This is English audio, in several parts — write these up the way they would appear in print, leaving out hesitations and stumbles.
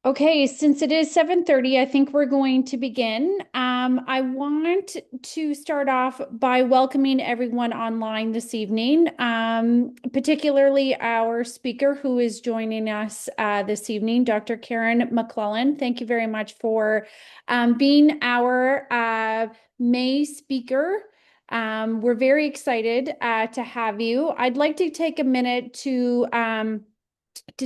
Okay, since it is 7:30, I think we're going to begin. I want to start off by welcoming everyone online this evening, particularly our speaker who is joining us this evening, Dr. Karen McLellan. Thank you very much for being our May speaker. We're very excited to have you. I'd like to take a minute to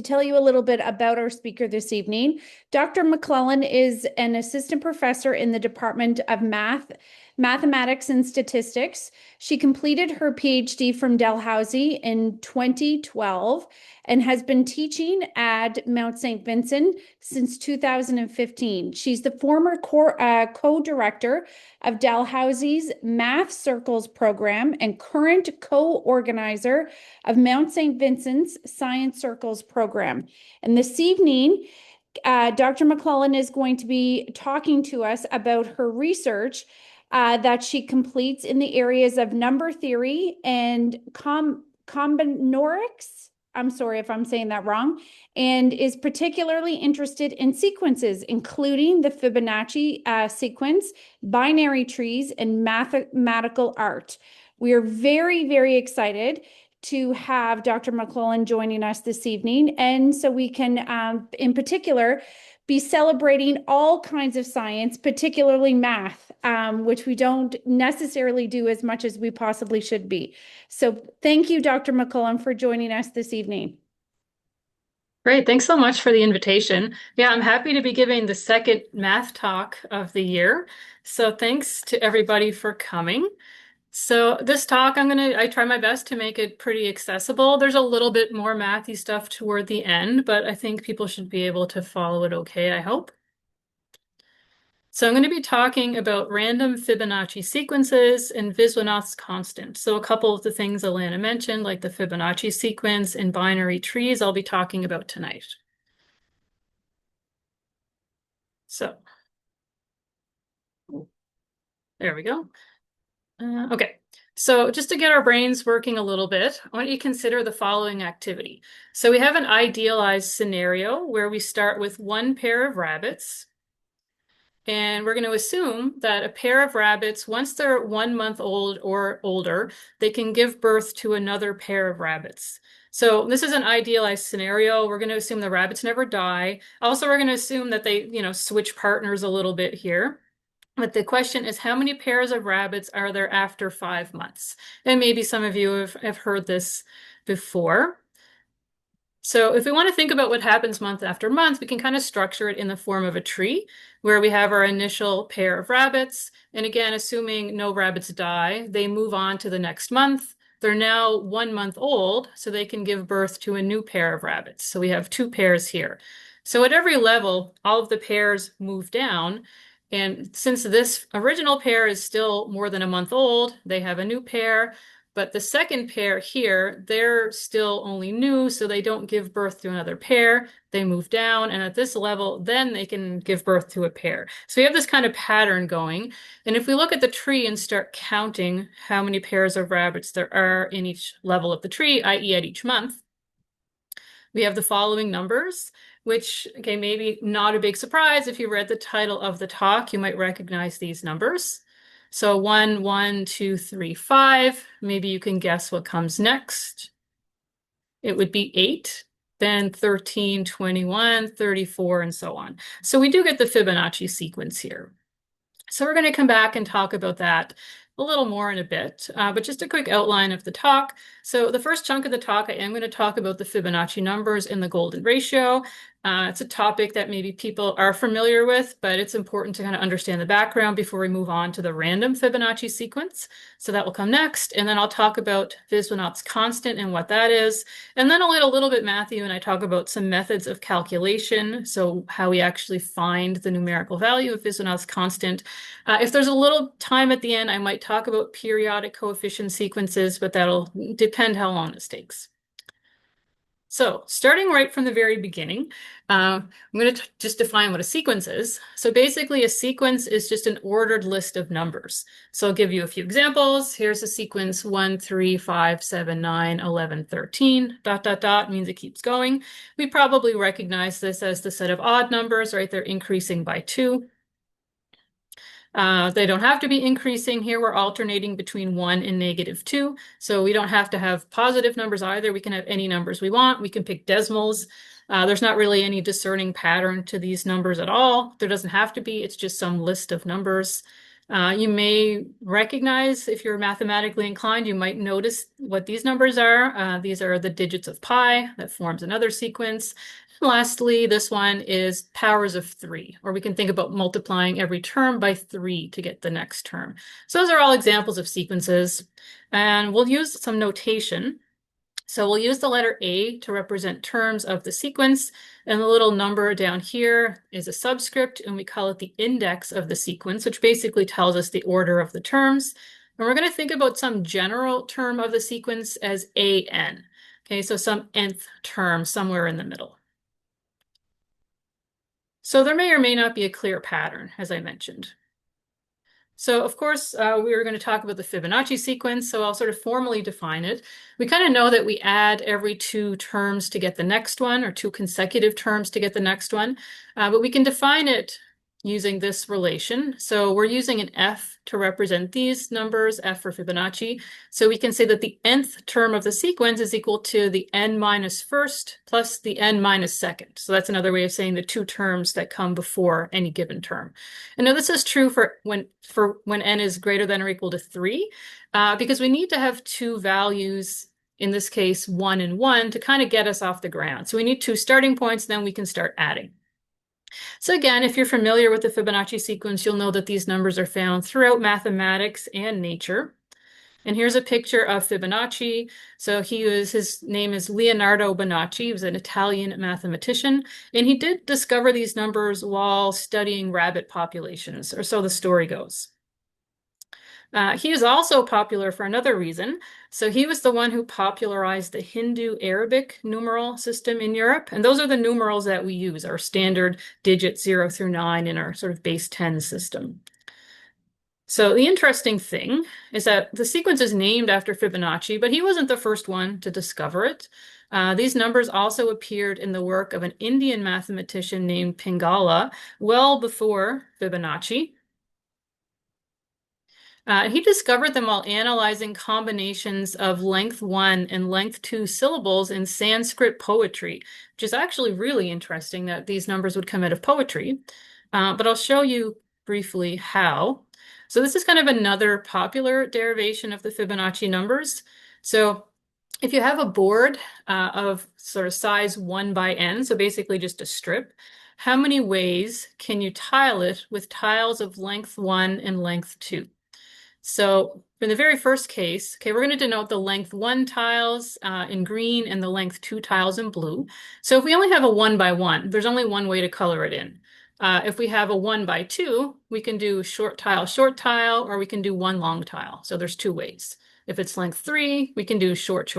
tell you a little bit about our speaker this evening. Dr. McLellan is an assistant professor in the Department of Mathematics and Statistics. She completed her PhD from Dalhousie in 2012 and has been teaching at Mount St. Vincent since 2015. She's the former co-director of Dalhousie's Math Circles program and current co-organizer of Mount St. Vincent's Science Circles program. And this evening, Dr. McLellan is going to be talking to us about her research that she completes in the areas of number theory and combinatorics. I'm sorry if I'm saying that wrong, and is particularly interested in sequences, including the Fibonacci sequence, binary trees, and mathematical art. We are very, very excited to have Dr. McLellan joining us this evening. And so we can, in particular, be celebrating all kinds of science, particularly math, which we don't necessarily do as much as we possibly should be. So thank you, Dr. McLellan, for joining us this evening. Great. Thanks so much for the invitation. Yeah, I'm happy to be giving the second math talk of the year. So thanks to everybody for coming. So this talk, I try my best to make it pretty accessible. There's a little bit more mathy stuff toward the end, but I think people should be able to follow it okay, I hope. So I'm going to be talking about random Fibonacci sequences and Viswanath's constant. So a couple of the things Alana mentioned, like the Fibonacci sequence and binary trees, I'll be talking about tonight. So there we go. Okay, so just to get our brains working a little bit, I want you to consider the following activity. So we have an idealized scenario where we start with one pair of rabbits, and we're going to assume that a pair of rabbits, once they're 1 month old or older, they can give birth to another pair of rabbits. So this is an idealized scenario. We're going to assume the rabbits never die. Also, we're going to assume that they, switch partners a little bit here. But the question is, how many pairs of rabbits are there after 5 months? And maybe some of you have heard this before. So if we want to think about what happens month after month, we can kind of structure it in the form of a tree where we have our initial pair of rabbits. And again, assuming no rabbits die, they move on to the next month. They're now 1 month old, so they can give birth to a new pair of rabbits. So we have two pairs here. So at every level, all of the pairs move down. And since this original pair is still more than a month old, they have a new pair. But the second pair here, they're still only new, so they don't give birth to another pair. They move down, and at this level, then they can give birth to a pair. So we have this kind of pattern going. And if we look at the tree and start counting how many pairs of rabbits there are in each level of the tree, i.e. at each month, we have the following numbers, which, okay, maybe not a big surprise. If you read the title of the talk, you might recognize these numbers. So 1, 1, 2, 3, 5. Maybe you can guess what comes next. It would be 8, then 13, 21, 34, and so on. So we do get the Fibonacci sequence here. So we're going to come back and talk about that a little more in a bit, but just a quick outline of the talk. So the first chunk of the talk, I am going to talk about the Fibonacci numbers and the golden ratio. It's a topic that maybe people are familiar with, but it's important to kind of understand the background before we move on to the random Fibonacci sequence. So that will come next. And then I'll talk about Viswanath's constant and what that is. And then I'll get a little bit Matthew and I talk about some methods of calculation. So how we actually find the numerical value of Viswanath's constant. If there's a little time at the end, I might talk about periodic coefficient sequences, but that'll depend how long this takes. So starting right from the very beginning, I'm going to just define what a sequence is. So basically a sequence is just an ordered list of numbers. So I'll give you a few examples. Here's a sequence 1, 3, 5, 7, 9, 11, 13, dot, dot, dot, means it keeps going. We probably recognize this as the set of odd numbers, right? They're increasing by 2. They don't have to be increasing. Here we're alternating between 1 and -2. So we don't have to have positive numbers either. We can have any numbers we want. We can pick decimals. There's not really any discerning pattern to these numbers at all. There doesn't have to be. It's just some list of numbers. You may recognize, if you're mathematically inclined, you might notice what these numbers are. These are the digits of pi. That forms another sequence. Lastly, this one is powers of 3, or we can think about multiplying every term by 3 to get the next term. So those are all examples of sequences, and we'll use some notation. So we'll use the letter A to represent terms of the sequence, and the little number down here is a subscript, and we call it the index of the sequence, which basically tells us the order of the terms. And we're going to think about some general term of the sequence as AN. Okay, so some nth term somewhere in the middle. So there may or may not be a clear pattern, as I mentioned. So of course, we were going to talk about the Fibonacci sequence, so I'll sort of formally define it. We kind of know that we add every 2 terms to get the next one, or 2 consecutive terms to get the next one, but we can define it using this relation. So we're using an F to represent these numbers, F for Fibonacci. So we can say that the nth term of the sequence is equal to the n minus first plus the n minus second. So that's another way of saying the 2 terms that come before any given term. And now this is true for when n is greater than or equal to 3, because we need to have 2 values, in this case 1 and 1, to kind of get us off the ground. So we need 2 starting points, then we can start adding. So again, if you're familiar with the Fibonacci sequence, you'll know that these numbers are found throughout mathematics and nature. And here's a picture of Fibonacci. So his name is Leonardo Bonacci. He was an Italian mathematician, and he did discover these numbers while studying rabbit populations, or so the story goes. He is also popular for another reason. So he was the one who popularized the Hindu Arabic numeral system in Europe. And those are the numerals that we use, our standard digits 0 through 9 in our sort of base 10 system. So the interesting thing is that the sequence is named after Fibonacci, but he wasn't the first one to discover it. These numbers also appeared in the work of an Indian mathematician named Pingala well before Fibonacci. He discovered them while analyzing combinations of length 1 and length 2 syllables in Sanskrit poetry, which is actually really interesting that these numbers would come out of poetry. But I'll show you briefly how. So this is kind of another popular derivation of the Fibonacci numbers. So if you have a board of sort of size 1 by n, so basically just a strip, how many ways can you tile it with tiles of length 1 and length 2? So in the very first case, okay, we're going to denote the length 1 tiles in green and the length 2 tiles in blue. So if we only have a 1 by 1, there's only one way to color it in. If we have a 1 by 2, we can do short tile, or we can do 1 long tile. So there's 2 ways. If it's length 3, we can do short,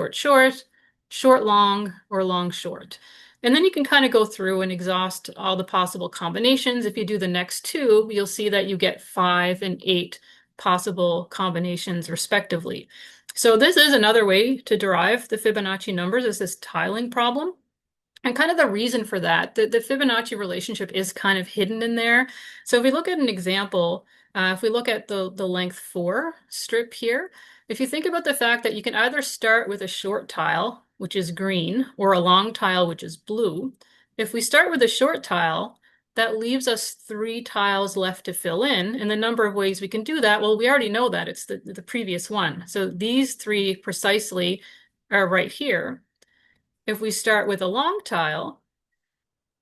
long, or long, short. And then you can kind of go through and exhaust all the possible combinations. If you do the next 2, you'll see that you get 5 and 8 possible combinations respectively. So this is another way to derive the Fibonacci numbers, is this tiling problem. And kind of the reason for that, the Fibonacci relationship is kind of hidden in there. So if we look at an example, if we look at the length 4 strip here, if you think about the fact that you can either start with a short tile, which is green, or a long tile, which is blue. If we start with a short tile, that leaves us 3 tiles left to fill in. And the number of ways we can do that, well, we already know that. It's the previous one. So these 3 precisely are right here. If we start with a long tile,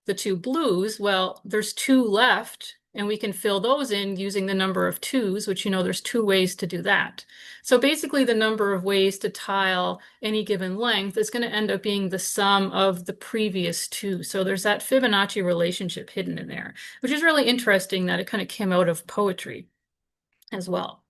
the 2 blues, well, there's 2 left, and we can fill those in using the number of 2s, which you know there's 2 ways to do that. So basically the number of ways to tile any given length is going to end up being the sum of the previous 2. So there's that Fibonacci relationship hidden in there, which is really interesting that it kind of came out of poetry as well.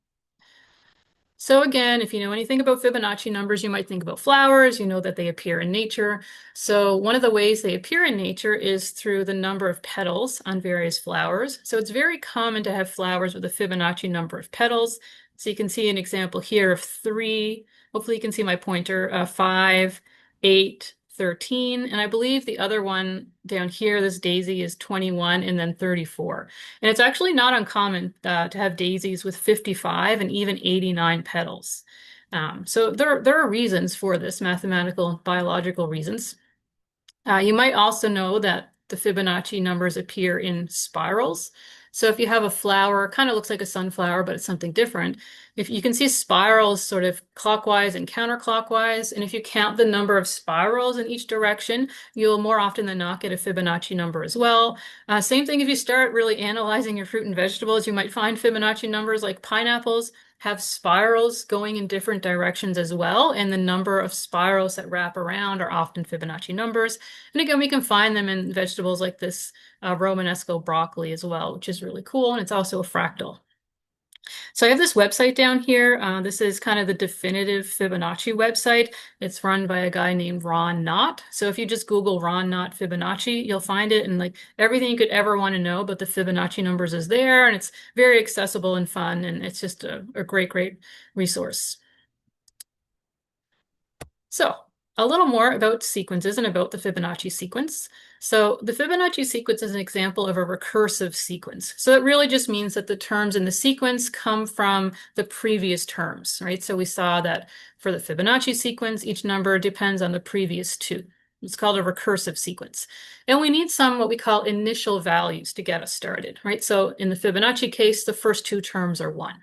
So again, if you know anything about Fibonacci numbers, you might think about flowers. You know that they appear in nature. So one of the ways they appear in nature is through the number of petals on various flowers. So it's very common to have flowers with a Fibonacci number of petals. So you can see an example here of 3. Hopefully you can see my pointer, 5, 8, 13. And I believe the other one down here, this daisy, is 21 and then 34. And it's actually not uncommon to have daisies with 55 and even 89 petals. So there are reasons for this, mathematical and biological reasons. You might also know that the Fibonacci numbers appear in spirals. So if you have a flower, kind of looks like a sunflower, but it's something different. If you can see spirals sort of clockwise and counterclockwise, and if you count the number of spirals in each direction, you'll more often than not get a Fibonacci number as well. Same thing if you start really analyzing your fruit and vegetables, you might find Fibonacci numbers like pineapples have spirals going in different directions as well, and the number of spirals that wrap around are often Fibonacci numbers. And again, we can find them in vegetables like this Romanesco broccoli as well, which is really cool, and it's also a fractal. So I have this website down here. This is kind of the definitive Fibonacci website. It's run by a guy named Ron Knott. So if you just Google Ron Knott Fibonacci, you'll find it, and like everything you could ever want to know about the Fibonacci numbers is there, and it's very accessible and fun, and it's just a great, great resource. So a little more about sequences and about the Fibonacci sequence. So the Fibonacci sequence is an example of a recursive sequence. So it really just means that the terms in the sequence come from the previous terms, right? So we saw that for the Fibonacci sequence, each number depends on the previous two. It's called a recursive sequence. And we need some what we call initial values to get us started, right? So in the Fibonacci case, the first two terms are 1.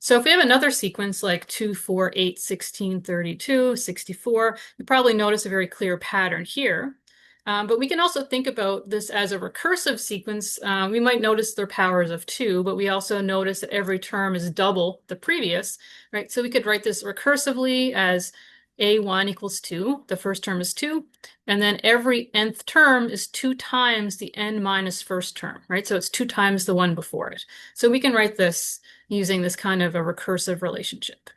So if we have another sequence like 2, 4, 8, 16, 32, 64, you probably notice a very clear pattern here. But we can also think about this as a recursive sequence. We might notice their powers of 2, but we also notice that every term is double the previous, right? So we could write this recursively as A1 equals 2. The first term is 2. And then every nth term is 2 times the n minus first term, right? So it's 2 times the one before it. So we can write this using this kind of a recursive relationship.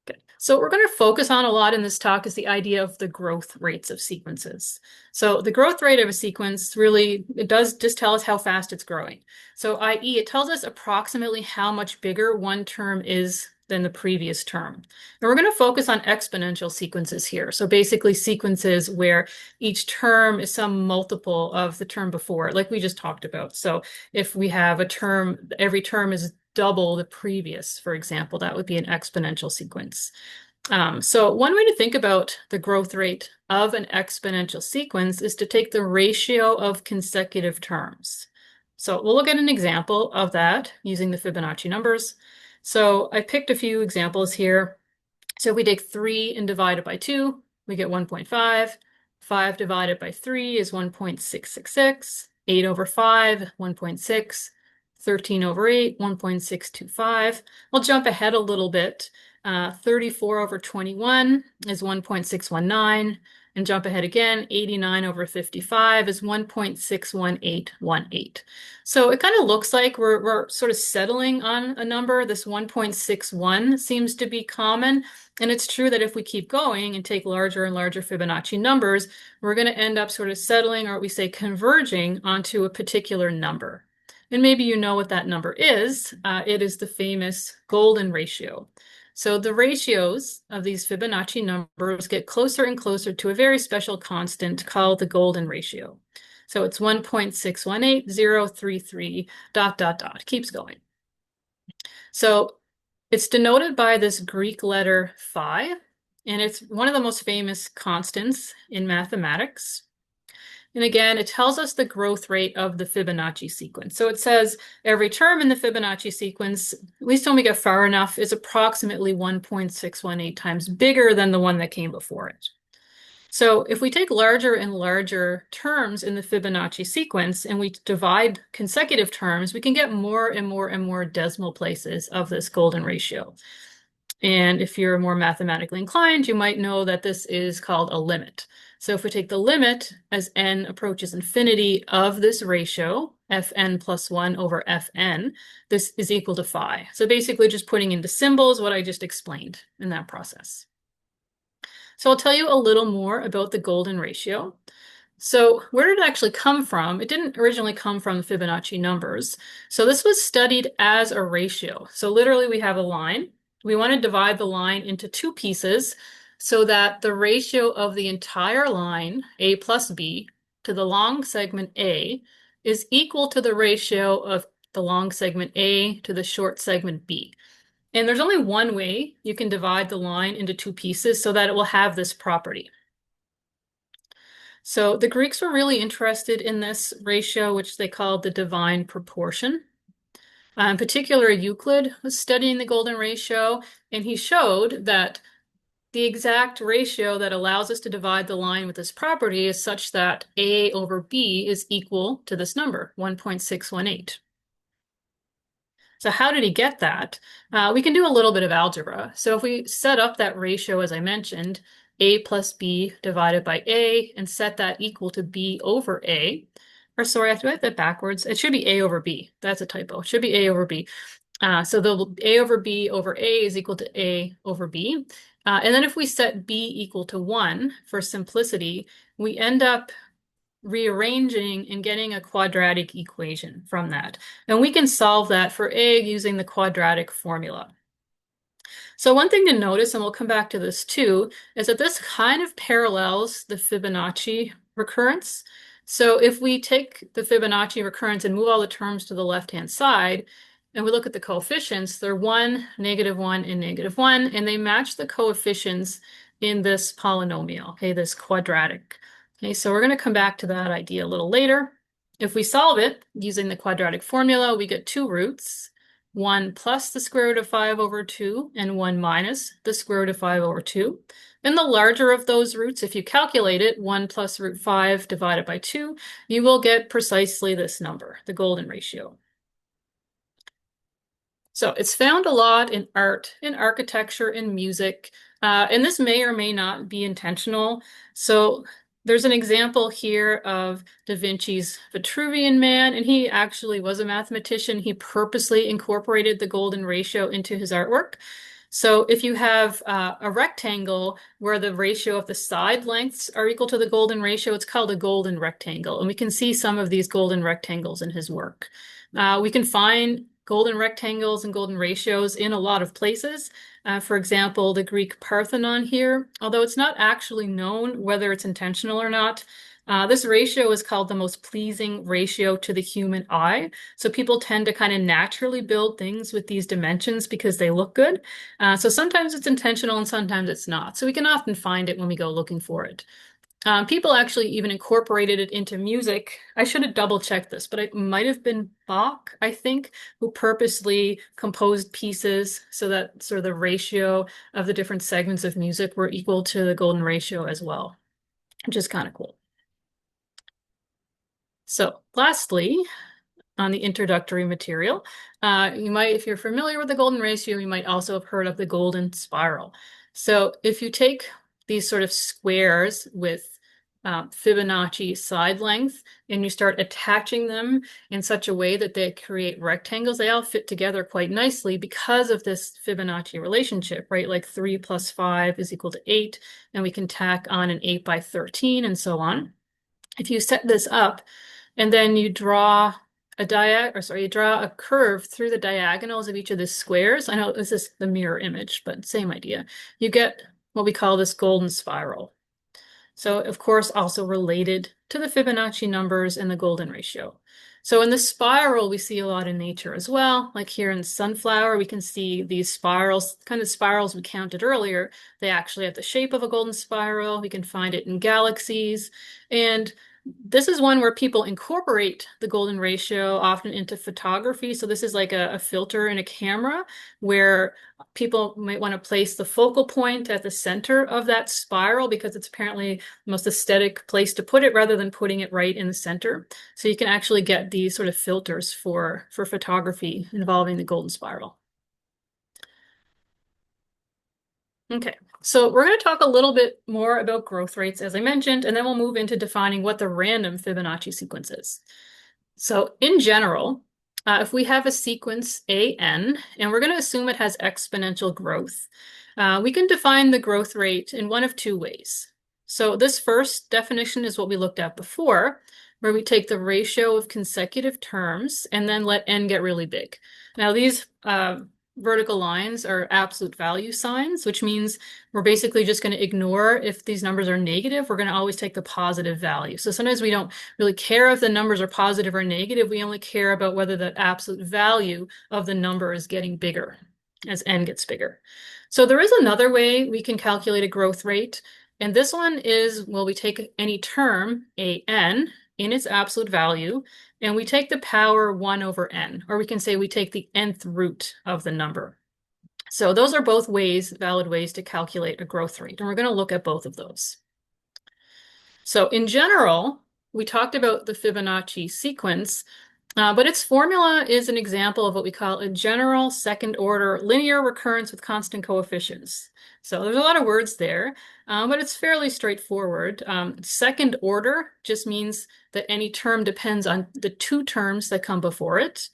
Okay. So what we're going to focus on a lot in this talk is the idea of the growth rates of sequences. So the growth rate of a sequence really, it does just tell us how fast it's growing. So i.e., it tells us approximately how much bigger one term is than the previous term. And we're going to focus on exponential sequences here. So basically sequences where each term is some multiple of the term before, like we just talked about. So if we have a term, every term is double the previous, for example, that would be an exponential sequence. So one way to think about the growth rate of an exponential sequence is to take the ratio of consecutive terms. So we'll look at an example of that using the Fibonacci numbers. So I picked a few examples here. So if we take 3 and divide it by 2, we get 1.5. 5 divided by 3 is 1.666. 8 over 5, 1.6. 13 over 8, 1.625. We'll jump ahead a little bit. 34 over 21 is 1.619. And jump ahead again, 89 over 55 is 1.61818. So it kind of looks like we're sort of settling on a number. This 1.61 seems to be common. And it's true that if we keep going and take larger and larger Fibonacci numbers, we're going to end up sort of settling, or we say converging, onto a particular number. And maybe you know what that number is. It is the famous golden ratio. So the ratios of these Fibonacci numbers get closer and closer to a very special constant called the golden ratio. So it's 1.618033 ... Keeps going. So it's denoted by this Greek letter phi, and it's one of the most famous constants in mathematics. And again, it tells us the growth rate of the Fibonacci sequence. So it says every term in the Fibonacci sequence, at least when we get far enough, is approximately 1.618 times bigger than the one that came before it. So if we take larger and larger terms in the Fibonacci sequence and we divide consecutive terms, we can get more and more and more decimal places of this golden ratio. And if you're more mathematically inclined, you might know that this is called a limit. So if we take the limit as n approaches infinity of this ratio, fn plus 1 over fn, this is equal to phi. So basically just putting into symbols what I just explained in that process. So I'll tell you a little more about the golden ratio. So where did it actually come from? It didn't originally come from the Fibonacci numbers. So this was studied as a ratio. So literally we have a line. We want to divide the line into two pieces so that the ratio of the entire line, A plus B, to the long segment A is equal to the ratio of the long segment A to the short segment B. And there's only one way you can divide the line into two pieces so that it will have this property. So the Greeks were really interested in this ratio, which they called the divine proportion. In particular, Euclid was studying the golden ratio, and he showed that the exact ratio that allows us to divide the line with this property is such that A over B is equal to this number, 1.618. So how did he get that? We can do a little bit of algebra. So if we set up that ratio, as I mentioned, A plus B divided by A, and set that equal to B over A, or sorry, I have to write that backwards. It should be A over B. That's a typo. It should be A over B. So the A over B over A is equal to A over B. And then if we set B equal to 1 for simplicity, we end up rearranging and getting a quadratic equation from that. And we can solve that for A using the quadratic formula. So one thing to notice, and we'll come back to this too, is that this kind of parallels the Fibonacci recurrence. So if we take the Fibonacci recurrence and move all the terms to the left-hand side, and we look at the coefficients, they're 1, -1, and -1, and they match the coefficients in this polynomial, okay, this quadratic. Okay, so we're going to come back to that idea a little later. If we solve it using the quadratic formula, we get two roots, 1 plus the square root of 5 over 2 and 1 minus the square root of 5 over 2. And the larger of those roots, if you calculate it, 1 plus root 5 divided by 2, you will get precisely this number, the golden ratio. So it's found a lot in art, in architecture, in music, and this may or may not be intentional. So there's an example here of Da Vinci's Vitruvian Man, and he actually was a mathematician. He purposely incorporated the golden ratio into his artwork. So if you have a rectangle where the ratio of the side lengths are equal to the golden ratio, it's called a golden rectangle. And we can see some of these golden rectangles in his work. We can find golden rectangles and golden ratios in a lot of places. For example, the Greek Parthenon here, although it's not actually known whether it's intentional or not, this ratio is called the most pleasing ratio to the human eye. So people tend to kind of naturally build things with these dimensions because they look good. So sometimes it's intentional and sometimes it's not. So we can often find it when we go looking for it. People actually even incorporated it into music. I should have double checked this, but it might have been Bach, I think, who purposely composed pieces so that sort of the ratio of the different segments of music were equal to the golden ratio as well, which is kind of cool. So lastly, on the introductory material, you might, if you're familiar with the golden ratio, you might also have heard of the golden spiral. So if you take these sort of squares with Fibonacci side length, and you start attaching them in such a way that they create rectangles, they all fit together quite nicely because of this Fibonacci relationship, right? Like 3 plus 5 is equal to 8, and we can tack on an 8 by 13 and so on. If you set this up and then you draw you draw a curve through the diagonals of each of the squares. I know this is the mirror image, but same idea. You get what we call this golden spiral. So of course, also related to the Fibonacci numbers and the golden ratio. So in the spiral, we see a lot in nature as well. Like here in the sunflower, we can see these spirals, kind of spirals we counted earlier. They actually have the shape of a golden spiral. We can find it in galaxies. And this is one where people incorporate the golden ratio often into photography. So this is like a filter in a camera where people might want to place the focal point at the center of that spiral because it's apparently the most aesthetic place to put it rather than putting it right in the center. So you can actually get these sort of filters for photography involving the golden spiral. Okay, so we're going to talk a little bit more about growth rates, as I mentioned, and then we'll move into defining what the random Fibonacci sequence is. So in general, if we have a sequence AN, and we're going to assume it has exponential growth, we can define the growth rate in one of two ways. So this first definition is what we looked at before, where we take the ratio of consecutive terms and then let n get really big. Now these vertical lines are absolute value signs, which means we're basically just going to ignore if these numbers are negative. We're going to always take the positive value. So sometimes we don't really care if the numbers are positive or negative. We only care about whether the absolute value of the number is getting bigger as n gets bigger. So there is another way we can calculate a growth rate. And this one is, well, we take any term, an, in its absolute value, and we take the power 1 over n, or we can say we take the nth root of the number. So those are both ways, valid ways to calculate a growth rate, and we're going to look at both of those. So in general, we talked about the Fibonacci sequence, but its formula is an example of what we call a general second-order linear recurrence with constant coefficients. So there's a lot of words there, but it's fairly straightforward. Second order just means that any term depends on the two terms that come before it.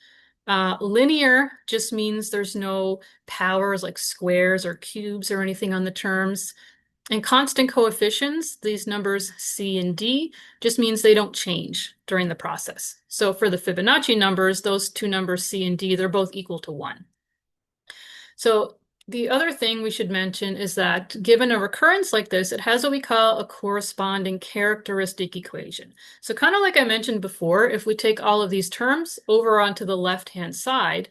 Linear just means there's no powers like squares or cubes or anything on the terms. And constant coefficients, these numbers C and D, just means they don't change during the process. So for the Fibonacci numbers, those two numbers C and D, they're both equal to 1. So the other thing we should mention is that given a recurrence like this, it has what we call a corresponding characteristic equation. So kind of like I mentioned before, if we take all of these terms over onto the left-hand side,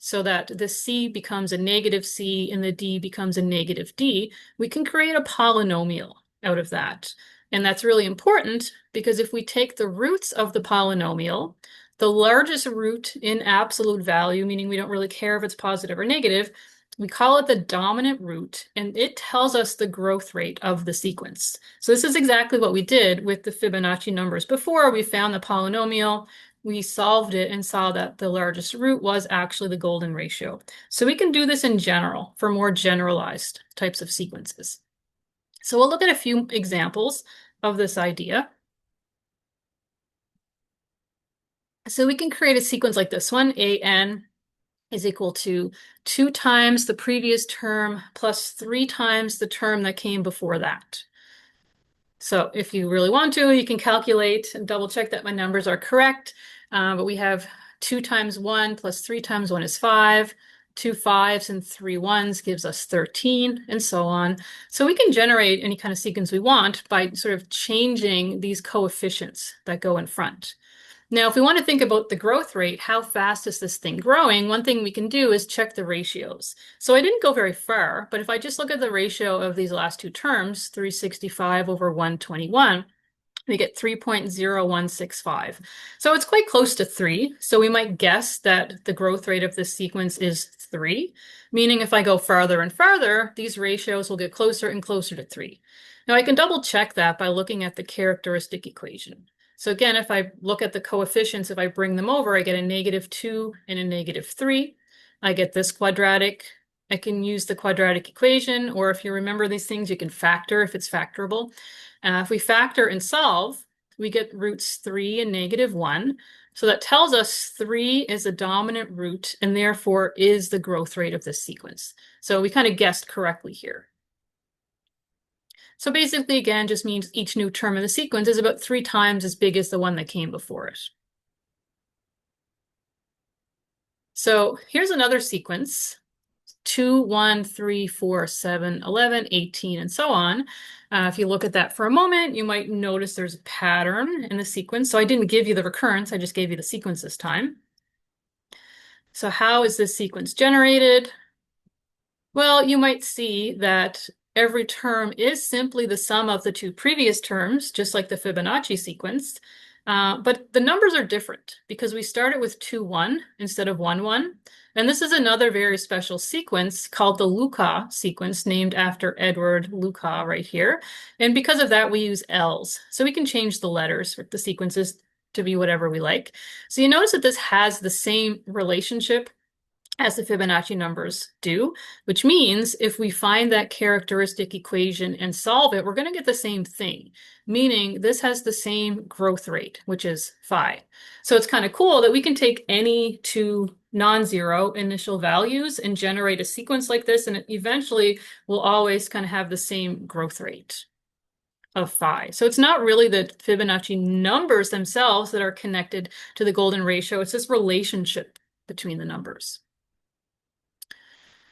so that the C becomes a negative C and the D becomes a negative D, we can create a polynomial out of that. And that's really important because if we take the roots of the polynomial, the largest root in absolute value, meaning we don't really care if it's positive or negative, we call it the dominant root, and it tells us the growth rate of the sequence. So this is exactly what we did with the Fibonacci numbers before. We found the polynomial, we solved it and saw that the largest root was actually the golden ratio. So we can do this in general for more generalized types of sequences. So we'll look at a few examples of this idea. So we can create a sequence like this one, an is equal to 2 times the previous term plus 3 times the term that came before that. So if you really want to, you can calculate and double check that my numbers are correct. But we have 2 times 1 plus 3 times 1 is 5. 2 5s and 3 1s gives us 13, and so on. So we can generate any kind of sequence we want by sort of changing these coefficients that go in front. Now, if we want to think about the growth rate, how fast is this thing growing? One thing we can do is check the ratios. So I didn't go very far, but if I just look at the ratio of these last two terms, 365 over 121, we get 3.0165. So it's quite close to 3. So we might guess that the growth rate of this sequence is 3, meaning if I go farther and farther, these ratios will get closer and closer to 3. Now I can double check that by looking at the characteristic equation. So again, if I look at the coefficients, if I bring them over, I get a -2 and a -3. I get this quadratic. I can use the quadratic equation, or if you remember these things, you can factor if it's factorable. If we factor and solve, we get roots 3 and -1. So that tells us 3 is a dominant root and therefore is the growth rate of this sequence. So we kind of guessed correctly here. So basically, again, just means each new term in the sequence is about 3 times as big as the one that came before it. So here's another sequence, 2, 1, 3, 4, 7, 11, 18, and so on. If you look at that for a moment, you might notice there's a pattern in the sequence. So I didn't give you the recurrence, I just gave you the sequence this time. So how is this sequence generated? Well, you might see that every term is simply the sum of the two previous terms, just like the Fibonacci sequence. But the numbers are different because we started with 2, 1 instead of 1, 1. And this is another very special sequence called the Lucas sequence, named after Edward Lucas right here. And because of that, we use L's. So we can change the letters for the sequences to be whatever we like. So you notice that this has the same relationship as the Fibonacci numbers do, which means if we find that characteristic equation and solve it, we're going to get the same thing, meaning this has the same growth rate, which is phi. So it's kind of cool that we can take any two non-zero initial values and generate a sequence like this, and it eventually will always kind of have the same growth rate of phi. So it's not really the Fibonacci numbers themselves that are connected to the golden ratio. It's this relationship between the numbers.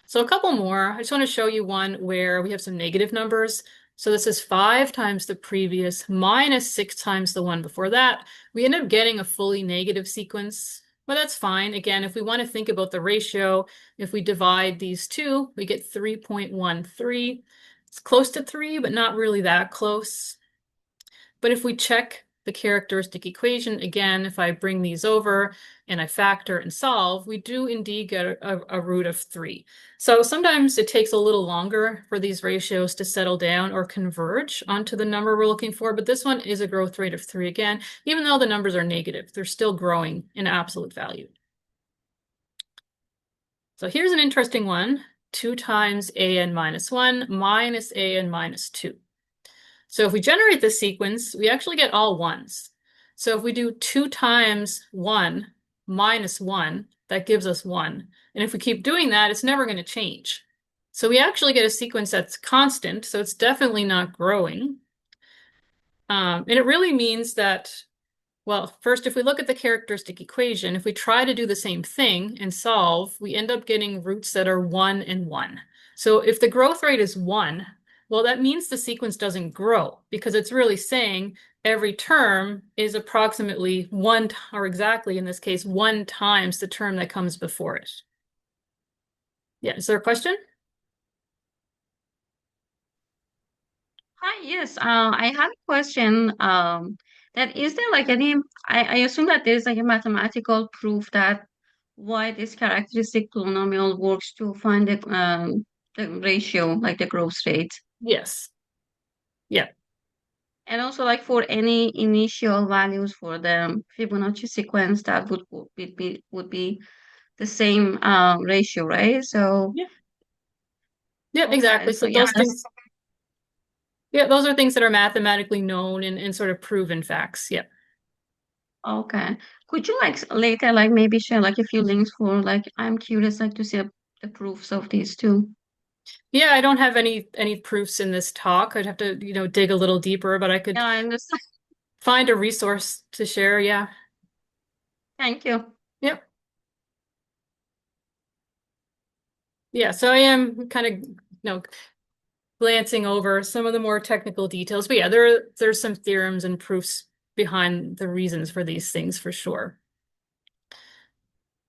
So a couple more. I just want to show you one where we have some negative numbers. So this is 5 times the previous minus 6 times the one before that. We end up getting a fully negative sequence, but that's fine. Again, if we want to think about the ratio, if we divide these two, we get 3.13. It's close to 3, but not really that close. But if we check the characteristic equation, again, if I bring these over and I factor and solve, we do indeed get a root of 3. So sometimes it takes a little longer for these ratios to settle down or converge onto the number we're looking for, but this one is a growth rate of 3 again. Even though the numbers are negative, they're still growing in absolute value. So here's an interesting one, 2 times an minus 1 minus an minus 2. So if we generate this sequence, we actually get all ones. So if we do 2 times 1 minus 1, that gives us 1. And if we keep doing that, it's never going to change. So we actually get a sequence that's constant, so it's definitely not growing. And it really means that, well, first, if we look at the characteristic equation, if we try to do the same thing and solve, we end up getting roots that are 1 and 1. So if the growth rate is 1, well, that means the sequence doesn't grow because it's really saying every term is approximately 1, or exactly in this case, 1 times the term that comes before it. Yeah, is there a question? Hi, yes. I had a question. That is there like any, I assume that there's like a mathematical proof that why this characteristic polynomial works to find the ratio, like the growth rate. Yes. Yeah. And also like for any initial values for the Fibonacci sequence that would be the same ratio, right? So Yeah. Yeah, okay, exactly. so So yeah, those things, yeah, those are things that are mathematically known and sort of proven facts. Yeah. okay. Could you like later like maybe share like a few links for like I'm curious like to see the proofs of these two. Yeah, I don't have any proofs in this talk. I'd have to, dig a little deeper, but I could Yeah, I understand. find a resource to share. Yeah. Thank you. Yep. Yeah, so I am kind of, glancing over some of the more technical details, but yeah, there's some theorems and proofs behind the reasons for these things for sure.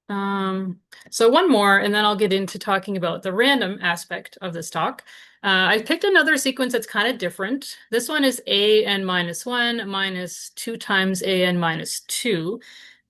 Um, so one more, and then I'll get into talking about the random aspect of this talk. I picked another sequence that's kind of different. This one is an minus 1 minus 2 times an minus 2.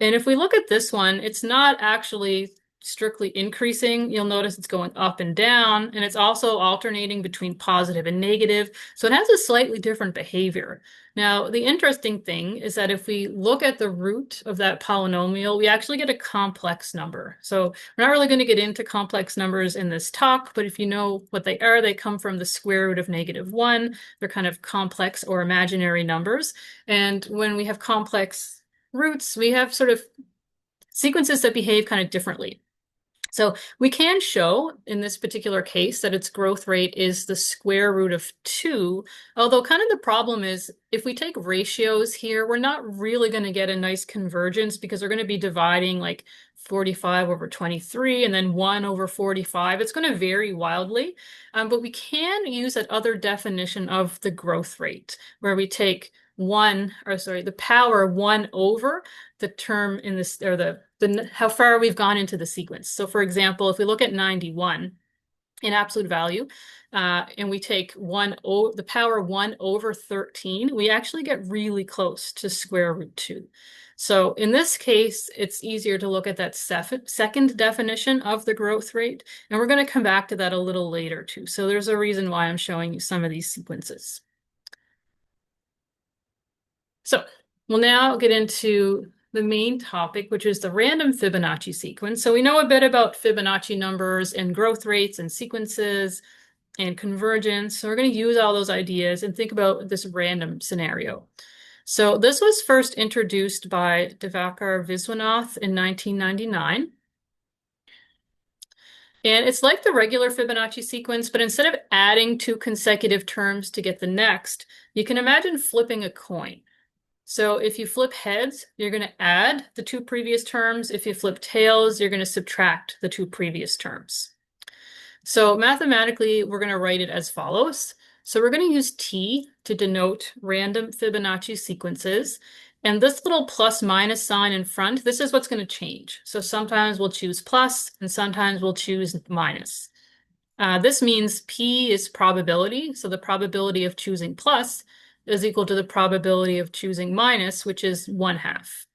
And if we look at this one, it's not actually strictly increasing. You'll notice it's going up and down, and it's also alternating between positive and negative. So it has a slightly different behavior. Now, the interesting thing is that if we look at the root of that polynomial, we actually get a complex number. So we're not really going to get into complex numbers in this talk, but if you know what they are, they come from the square root of -1. They're kind of complex or imaginary numbers. And when we have complex roots, we have sort of sequences that behave kind of differently. So we can show in this particular case that its growth rate is the square root of 2, although kind of the problem is if we take ratios here, we're not really going to get a nice convergence because we're going to be dividing like 45 over 23 and then 1 over 45. It's going to vary wildly, but we can use that other definition of the growth rate where we take the power 1 over the term in this, or the how far we've gone into the sequence. So for example, if we look at 91 in absolute value, and we take the power 1 over 13, we actually get really close to square root 2. So in this case, it's easier to look at that second definition of the growth rate, and we're going to come back to that a little later too. So there's a reason why I'm showing you some of these sequences. So we'll now get into the main topic, which is the random Fibonacci sequence. So we know a bit about Fibonacci numbers and growth rates and sequences and convergence. So we're going to use all those ideas and think about this random scenario. So this was first introduced by Divakar Viswanath in 1999. And it's like the regular Fibonacci sequence, but instead of adding two consecutive terms to get the next, you can imagine flipping a coin. So if you flip heads, you're going to add the two previous terms. If you flip tails, you're going to subtract the two previous terms. So mathematically, we're going to write it as follows. So we're going to use T to denote random Fibonacci sequences. And this little plus minus sign in front, this is what's going to change. So sometimes we'll choose plus and sometimes we'll choose minus. This means P is probability. So the probability of choosing plus is equal to the probability of choosing minus, which is 1/2.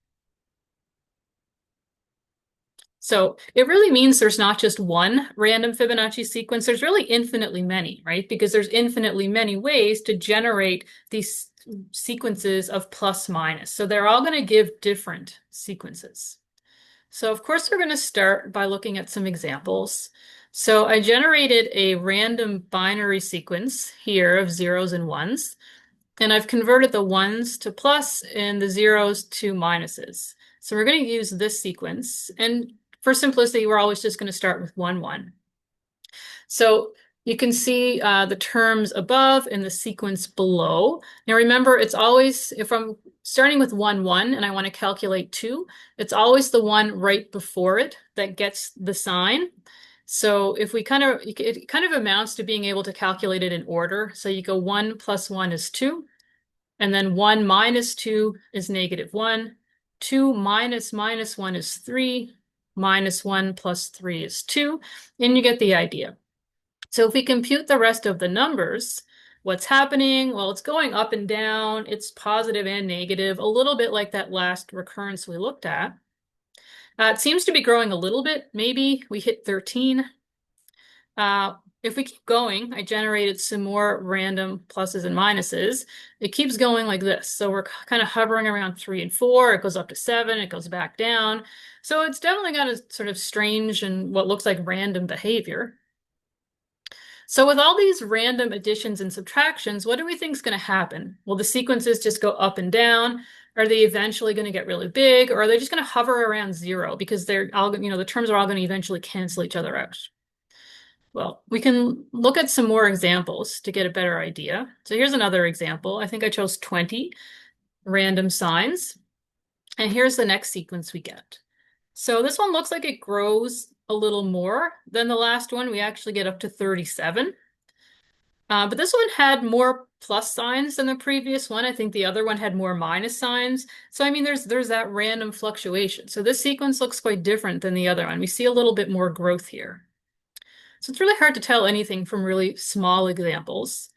So it really means there's not just one random Fibonacci sequence. There's really infinitely many, right? Because there's infinitely many ways to generate these sequences of plus minus. So they're all going to give different sequences. So of course, we're going to start by looking at some examples. So I generated a random binary sequence here of zeros and ones. And I've converted the ones to plus and the zeros to minuses. So we're going to use this sequence. And for simplicity, we're always just going to start with 1, 1. So you can see the terms above and the sequence below. Now remember, it's always, if I'm starting with 1, 1 and I want to calculate 2, it's always the one right before it that gets the sign. So if we it kind of amounts to being able to calculate it in order. So you go 1 plus 1 is 2, and then 1 minus 2 is -1, 2 minus minus 1 is 3, minus 1 plus 3 is 2, and you get the idea. So if we compute the rest of the numbers, what's happening? Well, it's going up and down. It's positive and negative, a little bit like that last recurrence we looked at. It seems to be growing a little bit. Maybe we hit 13. If we keep going, I generated some more random pluses and minuses. It keeps going like this. So we're kind of hovering around 3 and 4. It goes up to 7. It goes back down. So it's definitely got a sort of strange and what looks like random behavior. So with all these random additions and subtractions, what do we think is going to happen? Will the sequences just go up and down? Are they eventually going to get really big? Or are they just going to hover around 0 because they're all, the terms are all going to eventually cancel each other out? Well, we can look at some more examples to get a better idea. So here's another example. I think I chose 20 random signs. And here's the next sequence we get. So this one looks like it grows a little more than the last one. We actually get up to 37. But this one had more plus signs than the previous one. I think the other one had more minus signs. So I mean, there's that random fluctuation. So this sequence looks quite different than the other one. We see a little bit more growth here. So it's really hard to tell anything from really small examples.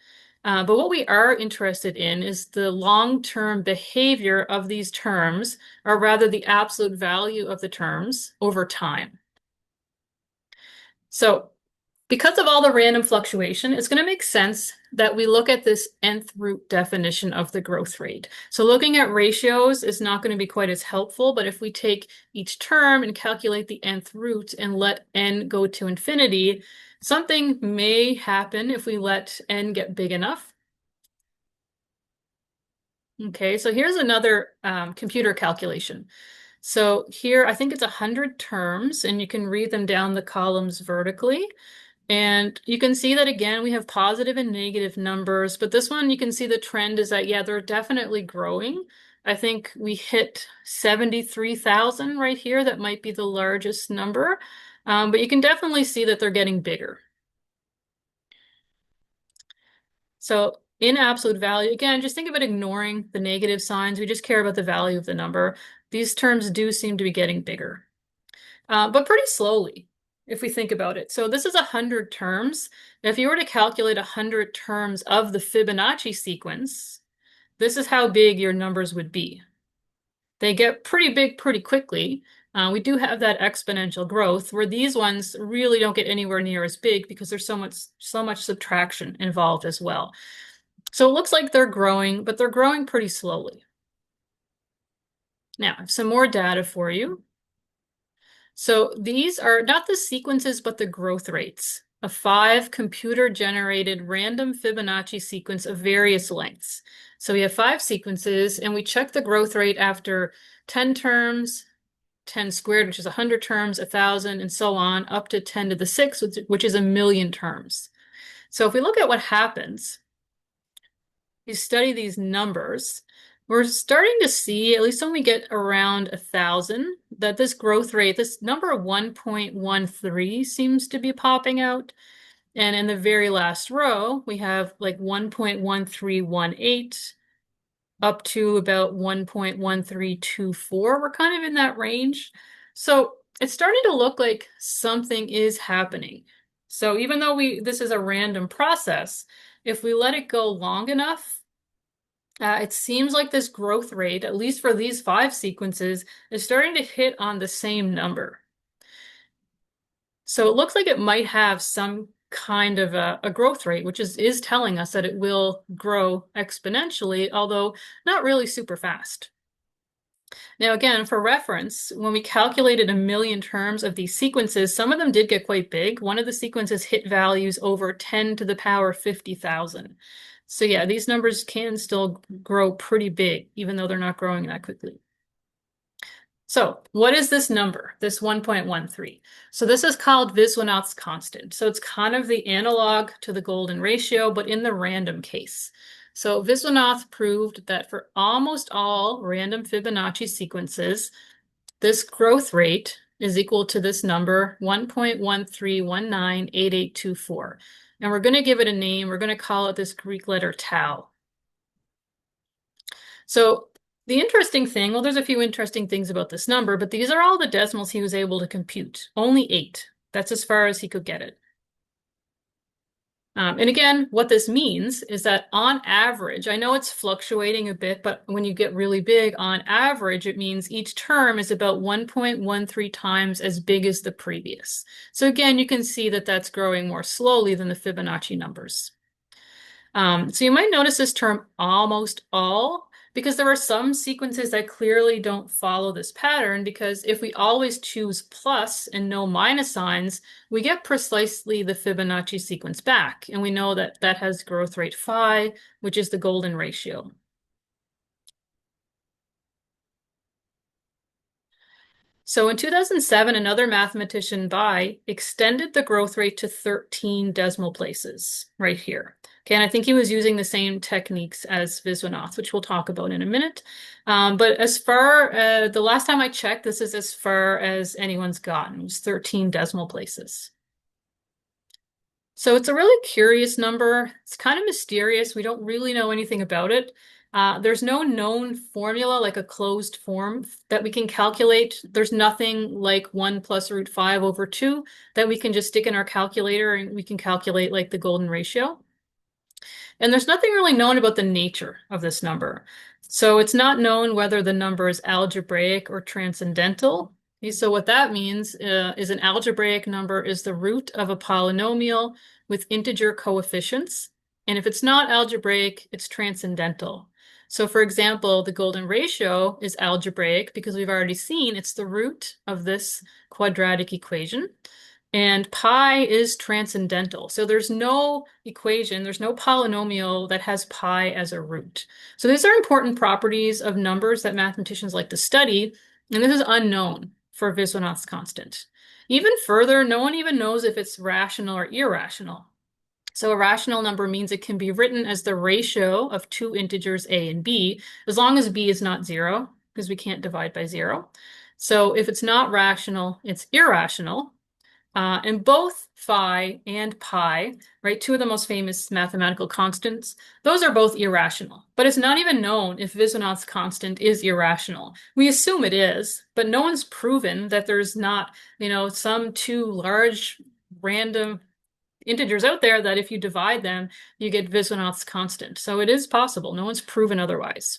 But what we are interested in is the long-term behavior of these terms, or rather the absolute value of the terms over time. So because of all the random fluctuation, it's going to make sense that we look at this nth root definition of the growth rate. So looking at ratios is not going to be quite as helpful, but if we take each term and calculate the nth root and let n go to infinity, something may happen if we let n get big enough. Okay, so here's another computer calculation. So here, I think it's 100 terms, and you can read them down the columns vertically. And you can see that, again, we have positive and negative numbers, but this one, you can see the trend is that, yeah, they're definitely growing. I think we hit 73,000 right here. That might be the largest number, but you can definitely see that they're getting bigger. So in absolute value, again, just think about ignoring the negative signs. We just care about the value of the number. These terms do seem to be getting bigger, but pretty slowly if we think about it. So this is 100 terms. Now, if you were to calculate 100 terms of the Fibonacci sequence, this is how big your numbers would be. They get pretty big pretty quickly. We do have that exponential growth where these ones really don't get anywhere near as big because there's so much subtraction involved as well. So it looks like they're growing, but they're growing pretty slowly. Now, I have some more data for you. So these are not the sequences, but the growth rates of 5 computer-generated random Fibonacci sequence of various lengths. So we have 5 sequences, and we check the growth rate after 10 terms, 10 squared, which is 100 terms, 1,000, and so on, up to 10 to the 6th, which is 1,000,000 terms. So if we look at what happens, you study these numbers, we're starting to see, at least when we get around 1,000, that this growth rate, this number of 1.13 seems to be popping out. And in the very last row, we have like 1.1318 up to about 1.1324. We're kind of in that range. So it's starting to look like something is happening. So even though this is a random process, if we let it go long enough, it seems like this growth rate, at least for these 5 sequences, is starting to hit on the same number. So it looks like it might have some kind of a growth rate, which is telling us that it will grow exponentially, although not really super fast. Now, again, for reference, when we calculated 1,000,000 terms of these sequences, some of them did get quite big. One of the sequences hit values over 10 to the power 50,000. So yeah, these numbers can still grow pretty big, even though they're not growing that quickly. So what is this number, this 1.13? So this is called Viswanath's constant. So it's kind of the analog to the golden ratio, but in the random case. So Viswanath proved that for almost all random Fibonacci sequences, this growth rate is equal to this number, 1.13198824. And we're going to give it a name. We're going to call it this Greek letter tau. So the interesting thing, well, there's a few interesting things about this number, but these are all the decimals he was able to compute. Only 8. That's as far as he could get it. And again, what this means is that on average, I know it's fluctuating a bit, but when you get really big, on average, it means each term is about 1.13 times as big as the previous. So again, you can see that that's growing more slowly than the Fibonacci numbers. So you might notice this term almost all, because there are some sequences that clearly don't follow this pattern, because if we always choose plus and no minus signs, we get precisely the Fibonacci sequence back. And we know that that has growth rate phi, which is the golden ratio. So in 2007, another mathematician, Bai, extended the growth rate to 13 decimal places right here. Okay, and I think he was using the same techniques as Viswanath, which we'll talk about in a minute. But as far, the last time I checked, this is as far as anyone's gotten. It was 13 decimal places. So it's a really curious number. It's kind of mysterious. We don't really know anything about it. There's no known formula, like a closed form, that we can calculate. There's nothing like 1 plus root 5 over 2 that we can just stick in our calculator and we can calculate like the golden ratio. And there's nothing really known about the nature of this number. So it's not known whether the number is algebraic or transcendental. So what that means is an algebraic number is the root of a polynomial with integer coefficients. And if it's not algebraic, it's transcendental. So for example, the golden ratio is algebraic because we've already seen it's the root of this quadratic equation. And pi is transcendental. So there's no equation, there's no polynomial that has pi as a root. So these are important properties of numbers that mathematicians like to study, and this is unknown for Viswanath's constant. Even further, no one even knows if it's rational or irrational. So a rational number means it can be written as the ratio of 2 integers a and b, as long as b is not 0, because we can't divide by 0. So if it's not rational, it's irrational. And both phi and pi, right, 2 of the most famous mathematical constants, those are both irrational. But it's not even known if Viswanath's constant is irrational. We assume it is, but no one's proven that there's not, some 2 large random integers out there that if you divide them, you get Viswanath's constant. So it is possible. No one's proven otherwise.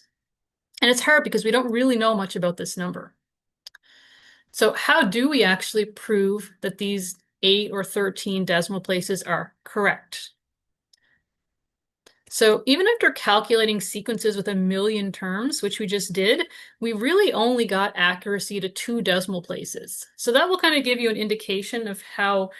And it's hard because we don't really know much about this number. So how do we actually prove that these 8 or 13 decimal places are correct? So even after calculating sequences with 1,000,000 terms, which we just did, we really only got accuracy to 2 decimal places. So that will kind of give you an indication of how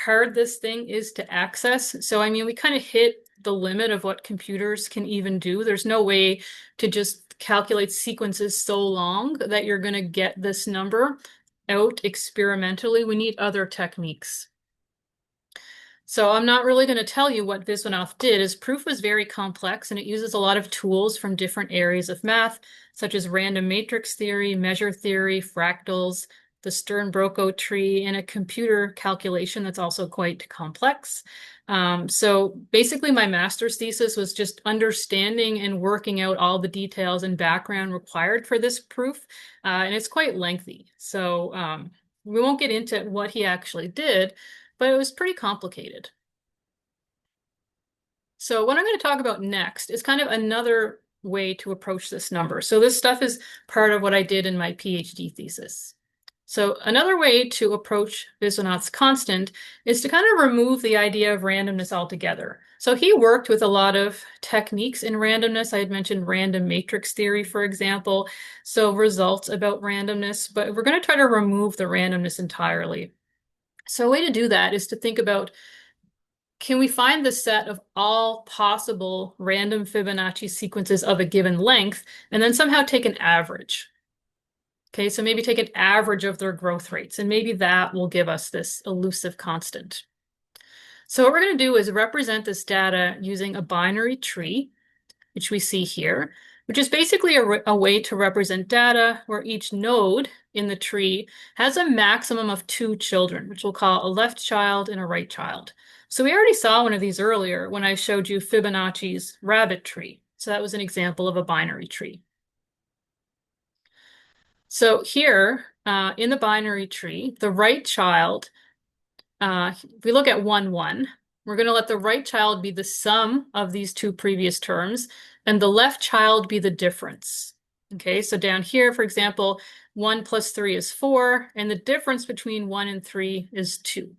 hard this thing is to access. So I mean, we kind of hit the limit of what computers can even do. There's no way to just calculate sequences so long that you're going to get this number out experimentally. We need other techniques. So I'm not really going to tell you what Viswanath did. His proof was very complex, and it uses a lot of tools from different areas of math, such as random matrix theory, measure theory, fractals, the Stern-Brokow tree, and a computer calculation that's also quite complex. So basically my master's thesis was just understanding and working out all the details and background required for this proof, and it's quite lengthy. So we won't get into what he actually did, but it was pretty complicated. So what I'm going to talk about next is kind of another way to approach this number. So this stuff is part of what I did in my PhD thesis. So another way to approach Viswanath's constant is to kind of remove the idea of randomness altogether. So he worked with a lot of techniques in randomness. I had mentioned random matrix theory, for example, so results about randomness, but we're going to try to remove the randomness entirely. So a way to do that is to think about, can we find the set of all possible random Fibonacci sequences of a given length and then somehow take an average? Okay, so maybe take an average of their growth rates, and maybe that will give us this elusive constant. So what we're going to do is represent this data using a binary tree, which we see here, which is basically a way to represent data where each node in the tree has a maximum of 2 children, which we'll call a left child and a right child. So we already saw one of these earlier when I showed you Fibonacci's rabbit tree. So that was an example of a binary tree. So here in the binary tree, the right child, if we look at 1, 1, we're going to let the right child be the sum of these 2 previous terms, and the left child be the difference. Okay, so down here, for example, 1 plus 3 is 4, and the difference between 1 and 3 is 2.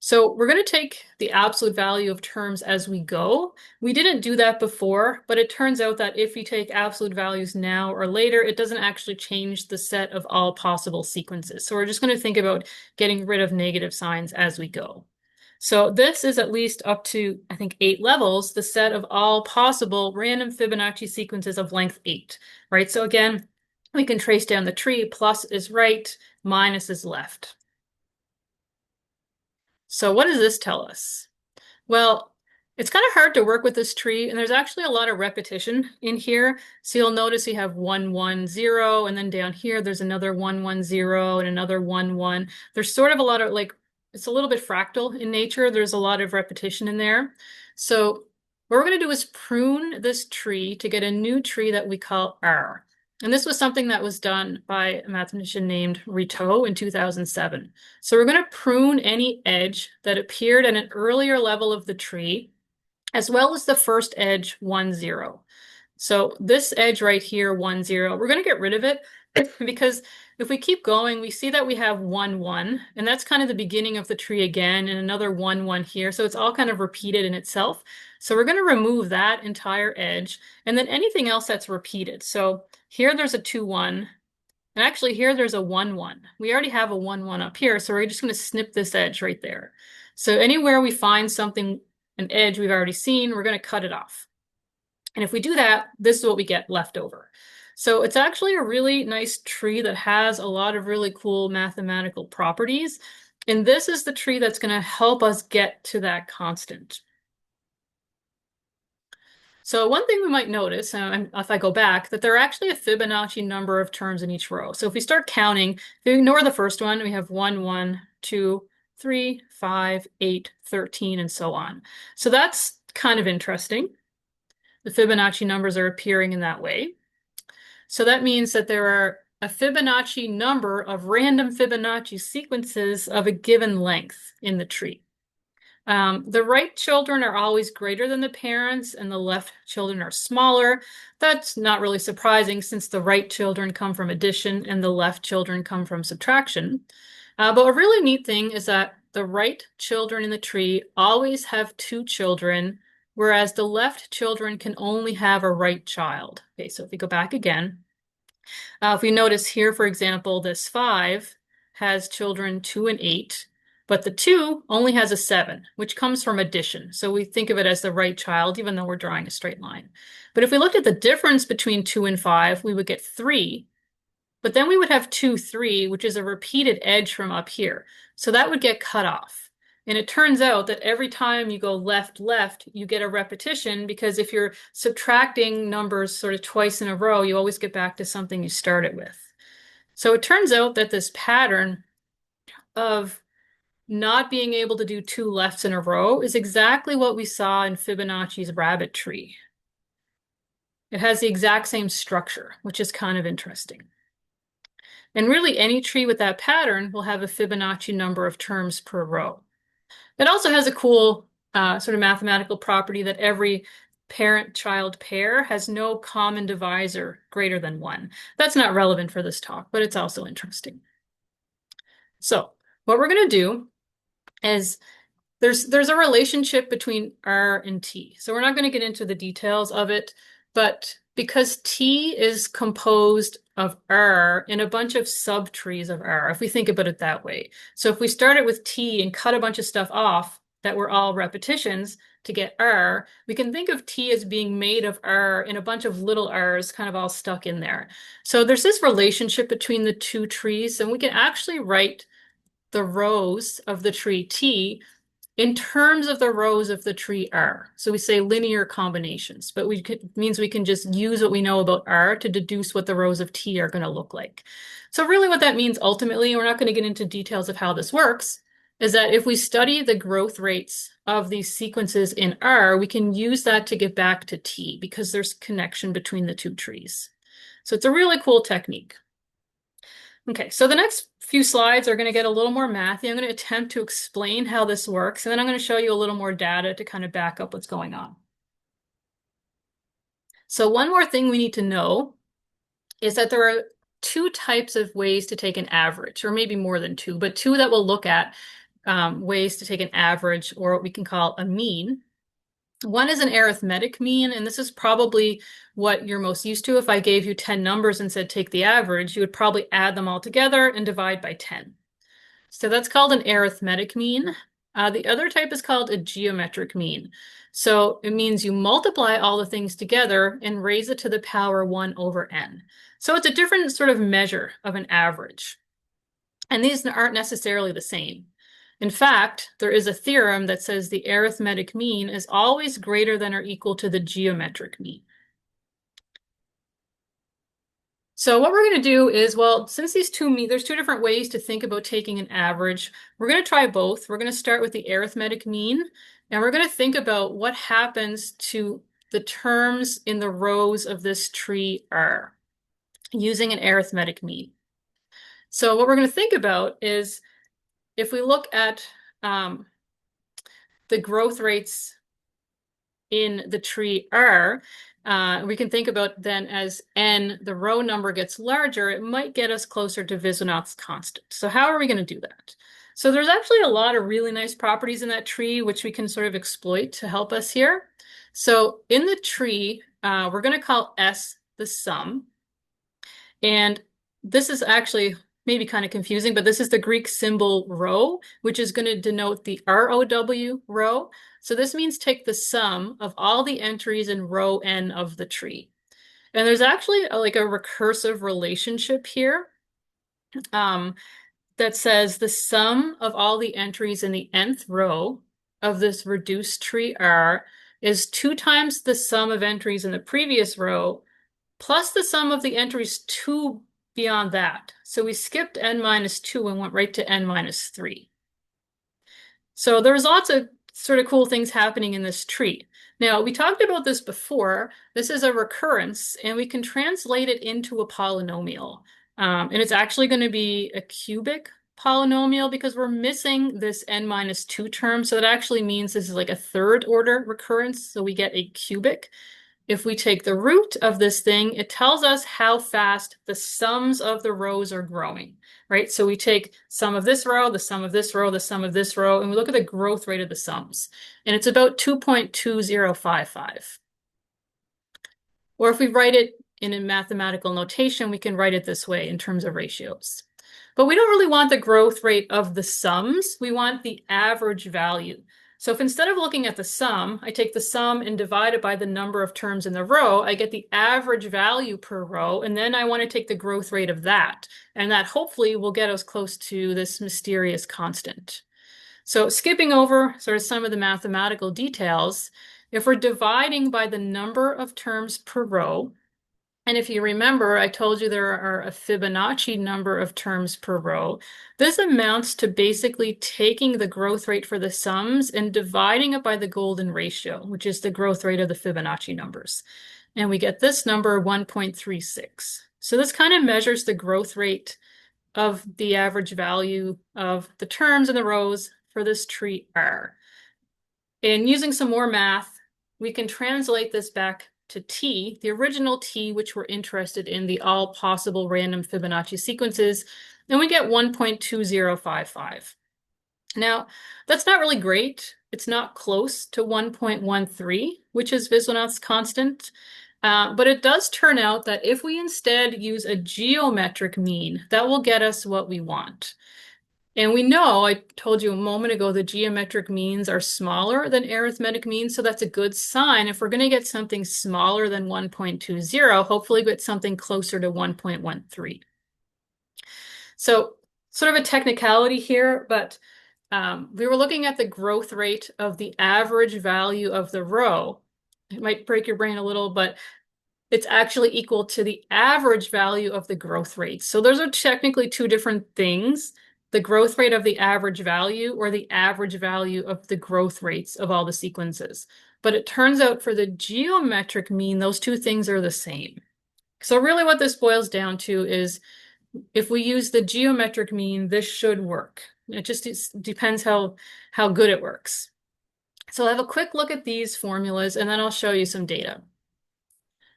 So we're going to take the absolute value of terms as we go. We didn't do that before, but it turns out that if we take absolute values now or later, it doesn't actually change the set of all possible sequences. So we're just going to think about getting rid of negative signs as we go. So this is at least up to, I think, 8 levels, the set of all possible random Fibonacci sequences of length 8, right? So again, we can trace down the tree. Plus is right, minus is left. So what does this tell us? Well, it's kind of hard to work with this tree, and there's actually a lot of repetition in here. So you'll notice you have 1, 1, 0, and then down here there's another 1, 1, 0, and another 1, 1. There's sort of a lot of, like, it's a little bit fractal in nature. There's a lot of repetition in there. So what we're going to do is prune this tree to get a new tree that we call R. And this was something that was done by a mathematician named Rito in 2007. So we're going to prune any edge that appeared at an earlier level of the tree, as well as the first edge, 1, 0. So this edge right here, 1, 0, we're going to get rid of it because if we keep going, we see that we have 1, 1, and that's kind of the beginning of the tree again, and another 1, 1 here. So it's all kind of repeated in itself. So we're going to remove that entire edge, and then anything else that's repeated. So here there's a 2, 1, and actually here there's a 1, 1. We already have a 1, 1 up here, so we're just going to snip this edge right there. So anywhere we find something, an edge we've already seen, we're going to cut it off. And if we do that, this is what we get left over. So it's actually a really nice tree that has a lot of really cool mathematical properties. And this is the tree that's going to help us get to that constant. So one thing we might notice, if I go back, that there are actually a Fibonacci number of terms in each row. So if we start counting, if we ignore the first one, we have 1, 1, 2, 3, 5, 8, 13, and so on. So that's kind of interesting. The Fibonacci numbers are appearing in that way. So that means that there are a Fibonacci number of random Fibonacci sequences of a given length in the tree. The right children are always greater than the parents, and the left children are smaller. That's not really surprising since the right children come from addition and the left children come from subtraction. But a really neat thing is that the right children in the tree always have 2 children, whereas the left children can only have a right child. Okay, so if we go back again, if we notice here, for example, this 5 has children 2 and 8, but the 2 only has a 7, which comes from addition. So we think of it as the right child, even though we're drawing a straight line. But if we looked at the difference between 2 and 5, we would get 3. But then we would have 2, 3, which is a repeated edge from up here. So that would get cut off. And it turns out that every time you go left, left, you get a repetition, because if you're subtracting numbers sort of twice in a row, you always get back to something you started with. So it turns out that this pattern of not being able to do 2 lefts in a row is exactly what we saw in Fibonacci's rabbit tree. It has the exact same structure, which is kind of interesting. And really, any tree with that pattern will have a Fibonacci number of terms per row. It also has a cool sort of mathematical property that every parent-child pair has no common divisor greater than 1. That's not relevant for this talk, but it's also interesting. So what we're going to do is there's a relationship between R and T. So we're not going to get into the details of it, but because T is composed of R in a bunch of subtrees of R, if we think about it that way. So if we started with T and cut a bunch of stuff off that were all repetitions to get R, we can think of T as being made of R in a bunch of little R's kind of all stuck in there. So there's this relationship between the two trees, and we can actually write the rows of the tree T in terms of the rows of the tree R. So we say linear combinations, but means we can just use what we know about R to deduce what the rows of T are going to look like. So really what that means ultimately, we're not going to get into details of how this works, is that if we study the growth rates of these sequences in R, we can use that to get back to T because there's connection between the two trees. So it's a really cool technique. Okay, so the next few slides are going to get a little more mathy. I'm going to attempt to explain how this works, and then I'm going to show you a little more data to kind of back up what's going on. So one more thing we need to know is that there are 2 types of ways to take an average, or maybe more than 2, but 2 that we'll look at ways to take an average, or what we can call a mean. One is an arithmetic mean, and this is probably what you're most used to. If I gave you 10 numbers and said take the average, you would probably add them all together and divide by 10. So that's called an arithmetic mean. The other type is called a geometric mean. So it means you multiply all the things together and raise it to the power 1 over n. So it's a different sort of measure of an average. And these aren't necessarily the same. In fact, there is a theorem that says the arithmetic mean is always greater than or equal to the geometric mean. So what we're going to do is, well, since there's 2 different ways to think about taking an average, we're going to try both. We're going to start with the arithmetic mean, and we're going to think about what happens to the terms in the rows of this tree R using an arithmetic mean. So what we're going to think about is, if we look at the growth rates in the tree R, we can think about then as n, the row number gets larger, it might get us closer to Viswanath's constant. So how are we going to do that? So there's actually a lot of really nice properties in that tree, which we can sort of exploit to help us here. So in the tree, we're going to call S the sum. And this is actually maybe kind of confusing, but this is the Greek symbol rho, which is going to denote the ROW row. So this means take the sum of all the entries in row n of the tree. And there's actually like a recursive relationship here that says the sum of all the entries in the nth row of this reduced tree R is 2 times the sum of entries in the previous row plus the sum of the entries 2 beyond that. So we skipped n minus 2 and went right to n minus 3. So there's lots of sort of cool things happening in this tree. Now, we talked about this before. This is a recurrence, and we can translate it into a polynomial. And it's actually going to be a cubic polynomial because we're missing this n minus 2 term. So that actually means this is like a 3rd order recurrence. So we get a cubic. if we take the root of this thing, it tells us how fast the sums of the rows are growing, right? So we take sum of this row, the sum of this row, the sum of this row, and we look at the growth rate of the sums. And it's about 2.2055. Or if we write it in a mathematical notation, we can write it this way in terms of ratios. But we don't really want the growth rate of the sums. We want the average value. So if instead of looking at the sum, I take the sum and divide it by the number of terms in the row, I get the average value per row, and then I want to take the growth rate of that. And that hopefully will get us close to this mysterious constant. So skipping over sort of some of the mathematical details, if we're dividing by the number of terms per row, and if you remember, I told you there are a Fibonacci number of terms per row. This amounts to basically taking the growth rate for the sums and dividing it by the golden ratio, which is the growth rate of the Fibonacci numbers. And we get this number 1.36. So this kind of measures the growth rate of the average value of the terms in the rows for this tree R. And using some more math, we can translate this back to T, the original T, which we're interested in, the all possible random Fibonacci sequences, and we get 1.2055. Now, that's not really great. It's not close to 1.13, which is Viswanath's constant, but it does turn out that if we instead use a geometric mean, that will get us what we want. And we know, I told you a moment ago, the geometric means are smaller than arithmetic means, so that's a good sign. If we're going to get something smaller than 1.20, hopefully get something closer to 1.13. So sort of a technicality here, but we were looking at the growth rate of the average value of the row. It might break your brain a little, but it's actually equal to the average value of the growth rate. So those are technically two different things. The growth rate of the average value or the average value of the growth rates of all the sequences. But it turns out for the geometric mean, those two things are the same. So really what this boils down to is if we use the geometric mean, this should work. It just depends how good it works. So I'll have a quick look at these formulas and then I'll show you some data.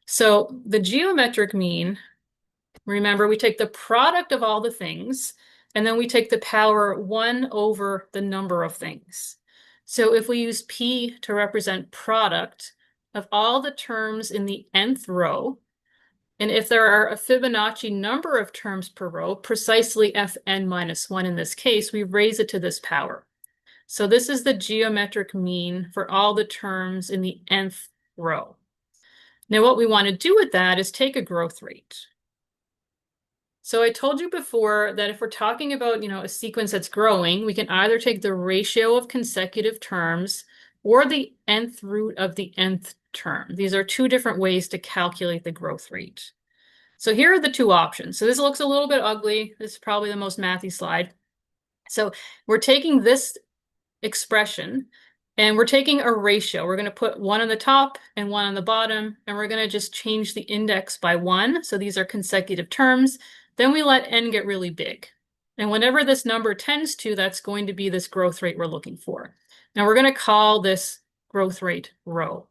So the geometric mean, remember we take the product of all the things and then we take the power 1 over the number of things. So if we use P to represent product of all the terms in the nth row, and if there are a Fibonacci number of terms per row, precisely Fn minus 1 in this case, we raise it to this power. So this is the geometric mean for all the terms in the nth row. Now what we want to do with that is take a growth rate. So I told you before that if we're talking about, a sequence that's growing, we can either take the ratio of consecutive terms or the nth root of the nth term. These are two different ways to calculate the growth rate. So here are the two options. So this looks a little bit ugly. This is probably the most mathy slide. So we're taking this expression and we're taking a ratio. We're going to put 1 on the top and 1 on the bottom, and we're going to just change the index by 1. So these are consecutive terms. Then we let n get really big. And whenever this number tends to, that's going to be this growth rate we're looking for. Now we're going to call this growth rate rho.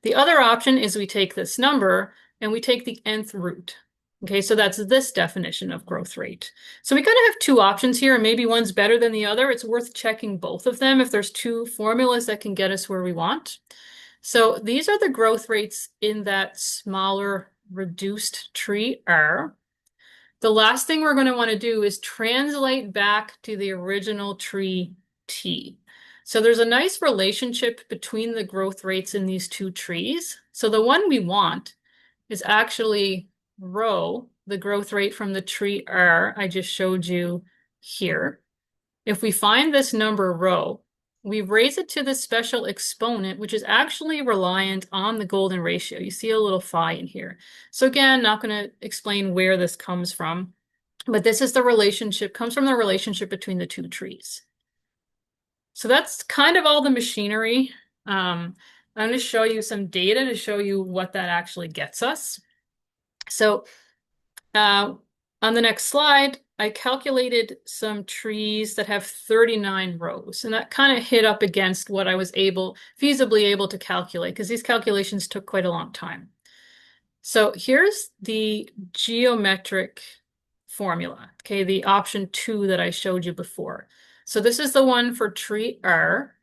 The other option is we take this number and we take the nth root. Okay, so that's this definition of growth rate. So we kind of have two options here, and maybe one's better than the other. It's worth checking both of them if there's two formulas that can get us where we want. So these are the growth rates in that smaller reduced tree R. The last thing we're going to want to do is translate back to the original tree T. So there's a nice relationship between the growth rates in these two trees. So the one we want is actually rho, the growth rate from the tree R I just showed you here. If we find this number rho, we raise it to the special exponent, which is actually reliant on the golden ratio. You see a little phi in here. So again, not going to explain where this comes from, but this is the relationship, comes from the relationship between the two trees. So that's kind of all the machinery. I'm going to show you some data to show you what that actually gets us. So on the next slide, I calculated some trees that have 39 rows, and that kind of hit up against what I was feasibly able to calculate, because these calculations took quite a long time. So here's the geometric formula, okay, the option 2 that I showed you before. So this is the one for tree R,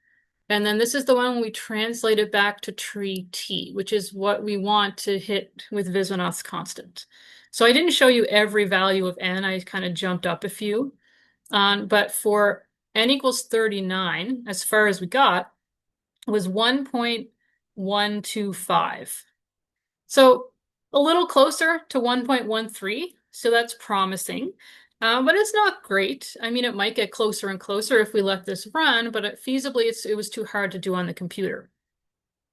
and then this is the one we translate it back to tree T, which is what we want to hit with Viswanath's constant. So I didn't show you every value of n, I kind of jumped up a few. But for n equals 39, as far as we got, was 1.125. So a little closer to 1.13, so that's promising. But it's not great. I mean, it might get closer and closer if we let this run, but feasibly it was too hard to do on the computer.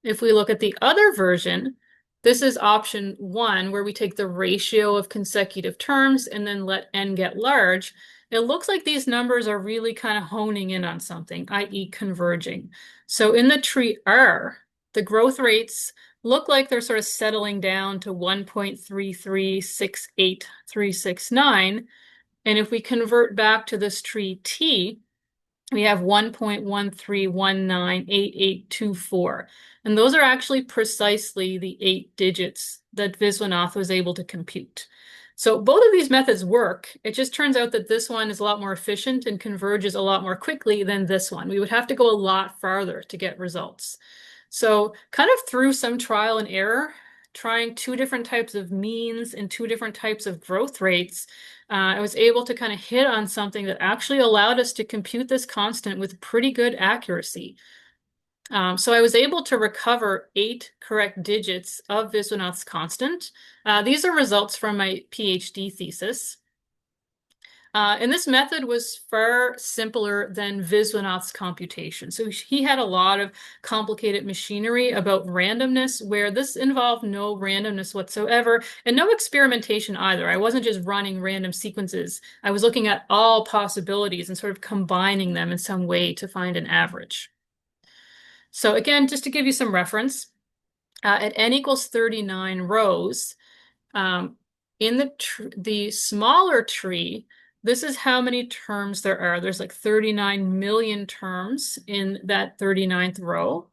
If we look at the other version, this is option 1, where we take the ratio of consecutive terms and then let n get large. It looks like these numbers are really kind of honing in on something, i.e. converging. So in the tree R, the growth rates look like they're sort of settling down to 1.3368369. And if we convert back to this tree T, we have 1.13198824. And those are actually precisely the 8 digits that Viswanath was able to compute. So both of these methods work. It just turns out that this one is a lot more efficient and converges a lot more quickly than this one. We would have to go a lot farther to get results. So kind of through some trial and error, trying 2 different types of means and 2 different types of growth rates, I was able to kind of hit on something that actually allowed us to compute this constant with pretty good accuracy. So I was able to recover 8 correct digits of Viswanath's constant. These are results from my PhD thesis. And this method was far simpler than Viswanath's computation. So he had a lot of complicated machinery about randomness, where this involved no randomness whatsoever and no experimentation either. I wasn't just running random sequences. I was looking at all possibilities and sort of combining them in some way to find an average. So again, just to give you some reference, at n equals 39 rows, in the smaller tree, this is how many terms there are. There's like 39 million terms in that 39th row.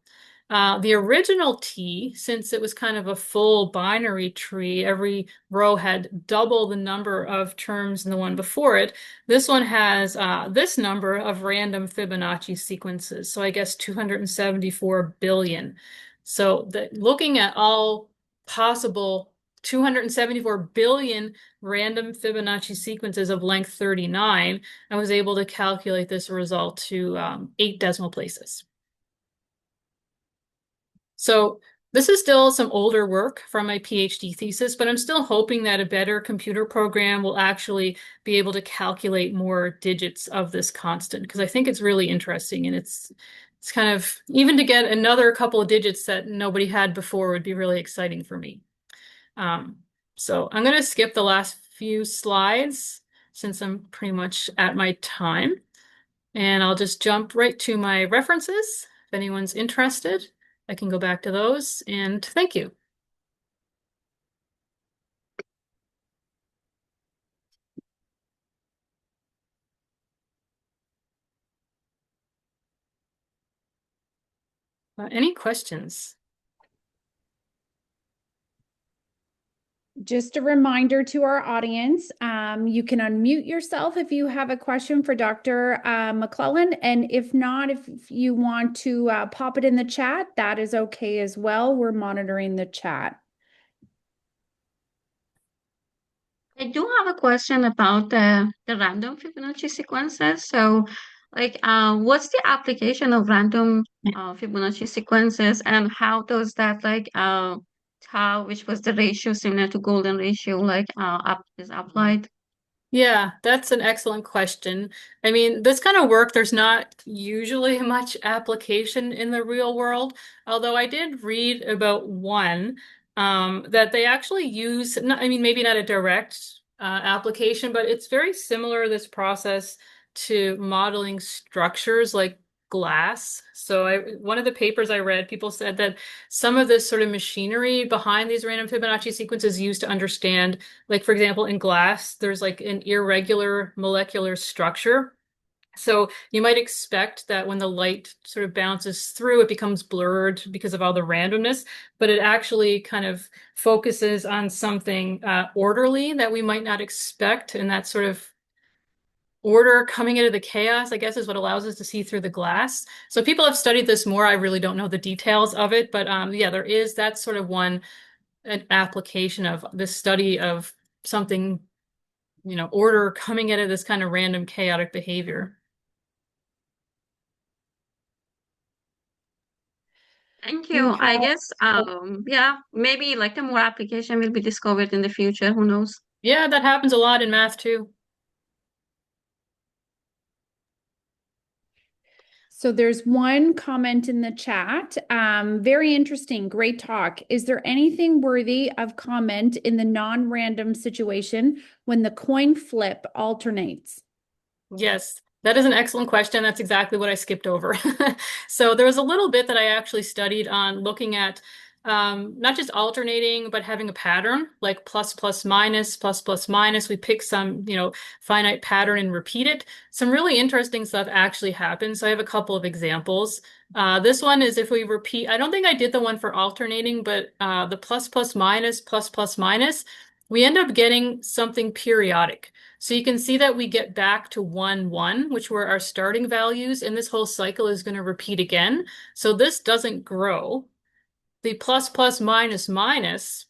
The original T, since it was kind of a full binary tree, every row had double the number of terms in the one before it. This one has this number of random Fibonacci sequences. So I guess 274 billion. So looking at all possible 274 billion random Fibonacci sequences of length 39, I was able to calculate this result to 8 decimal places. So this is still some older work from my PhD thesis, but I'm still hoping that a better computer program will actually be able to calculate more digits of this constant, because I think it's really interesting, and it's kind of, even to get another couple of digits that nobody had before would be really exciting for me. So I'm going to skip the last few slides since I'm pretty much at my time, and I'll just jump right to my references. If anyone's interested, I can go back to those, and thank you. Any questions? Just a reminder to our audience, you can unmute yourself if you have a question for Dr. McLellan, and if not, if you want to pop it in the chat, that is okay as well. We're monitoring the chat. I do have a question about the random Fibonacci sequences. So, like, what's the application of random Fibonacci sequences, and how does that, like, tau, which was the ratio similar to golden ratio, like, is applied? Yeah, that's an excellent question. I mean, this kind of work, there's not usually much application in the real world, although I did read about one that they actually use, I mean, maybe not a direct application, but it's very similar, this process, to modeling structures like glass. So one of the papers I read, people said that some of this sort of machinery behind these random Fibonacci sequences used to understand, like for example, in glass, there's like an irregular molecular structure. So you might expect that when the light sort of bounces through, it becomes blurred because of all the randomness, but it actually kind of focuses on something orderly that we might not expect. And that sort of order coming into the chaos, I guess, is what allows us to see through the glass. So people have studied this more. I really don't know the details of it, but yeah, there is that sort of an application of this study of something, order coming out of this kind of random chaotic behavior. Thank Do you you. I have, guess, yeah, maybe like the more application will be discovered in the future. Who knows? Yeah, that happens a lot in math too. so there's one comment in the chat. Very interesting. Great talk. Is there anything worthy of comment in the non-random situation when the coin flip alternates? Yes, that is an excellent question. That's exactly what I skipped over. So there was a little bit that I actually studied on looking at not just alternating, but having a pattern like plus, plus, minus, plus, plus, minus. We pick some, finite pattern and repeat it. Some really interesting stuff actually happens. So I have a couple of examples. This one is if we repeat, I don't think I did the one for alternating, but the plus, plus, minus, plus, plus, minus, we end up getting something periodic. So you can see that we get back to 1, 1, which were our starting values, and this whole cycle is going to repeat again. So this doesn't grow. The plus, plus, minus, minus,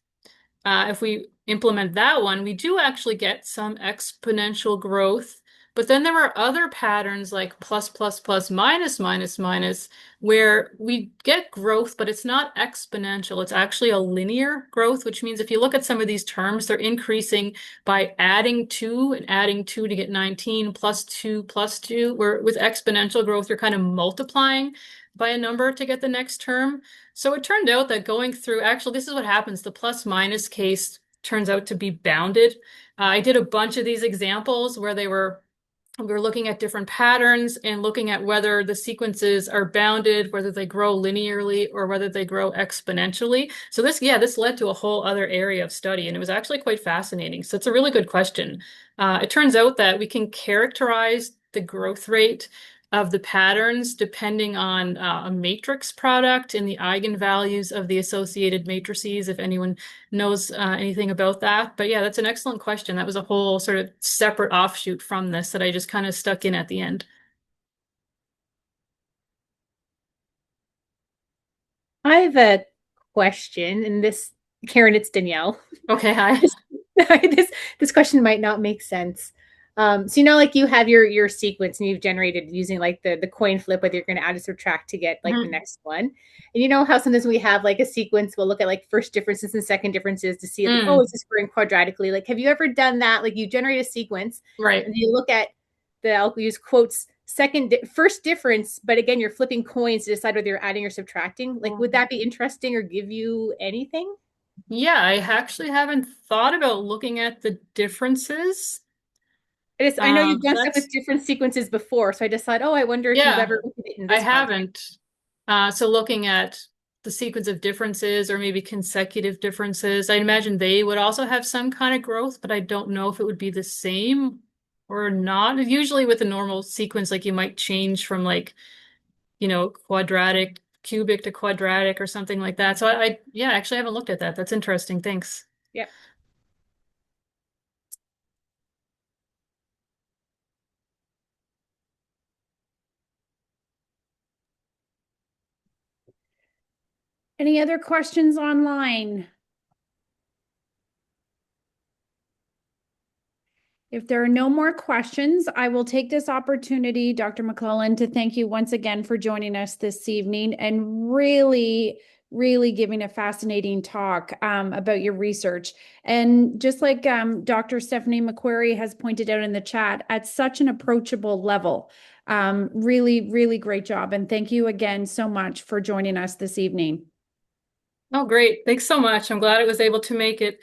if we implement that one, we do actually get some exponential growth. But then there are other patterns like plus, plus, plus, minus, minus, minus, where we get growth, but it's not exponential. It's actually a linear growth, which means if you look at some of these terms, they're increasing by adding 2 and adding 2 to get 19, plus 2, plus 2, where with exponential growth, you're kind of multiplying by a number to get the next term. So it turned out that going through, actually, this is what happens. The plus minus case turns out to be bounded. I did a bunch of these examples where we were looking at different patterns and looking at whether the sequences are bounded, whether they grow linearly or whether they grow exponentially. So this led to a whole other area of study, and it was actually quite fascinating. So it's a really good question. It turns out that we can characterize the growth rate of the patterns depending on a matrix product and the eigenvalues of the associated matrices, if anyone knows anything about that. But yeah, that's an excellent question. That was a whole sort of separate offshoot from this that I just kind of stuck in at the end. I have a question, and this, Karen, it's Danielle. Okay, hi. This question might not make sense. So like you have your sequence and you've generated using like the coin flip, whether you're going to add or subtract to get like the next one. And you know how sometimes we have like a sequence, we'll look at like first differences and second differences to see like, oh, is this growing quadratically? Like, have you ever done that? Like you generate a sequence, Right. and you look at I'll use quotes, first difference, but again, you're flipping coins to decide whether you're adding or subtracting. Like, would that be interesting or give you anything? Yeah, I actually haven't thought about looking at the differences. I know you've done stuff with different sequences before, so I just thought, oh, I wonder if you've ever looked at it in this I haven't. So looking at the sequence of differences or maybe consecutive differences, I imagine they would also have some kind of growth, but I don't know if it would be the same or not. Usually with a normal sequence, like you might change from like, quadratic, cubic to quadratic or something like that. So yeah, actually haven't looked at that. That's interesting. Thanks. Yep. Any other questions online? If there are no more questions, I will take this opportunity, Dr. McLellan, to thank you once again for joining us this evening and really, really giving a fascinating talk about your research. And just like Dr. Stephanie McQuarrie has pointed out in the chat, at such an approachable level. Really, really great job. And thank you again so much for joining us this evening. Oh, great. Thanks so much. I'm glad I was able to make it,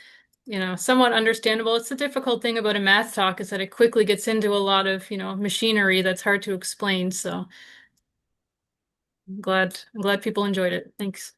somewhat understandable. It's the difficult thing about a math talk is that it quickly gets into a lot of, machinery that's hard to explain. So I'm glad people enjoyed it. Thanks.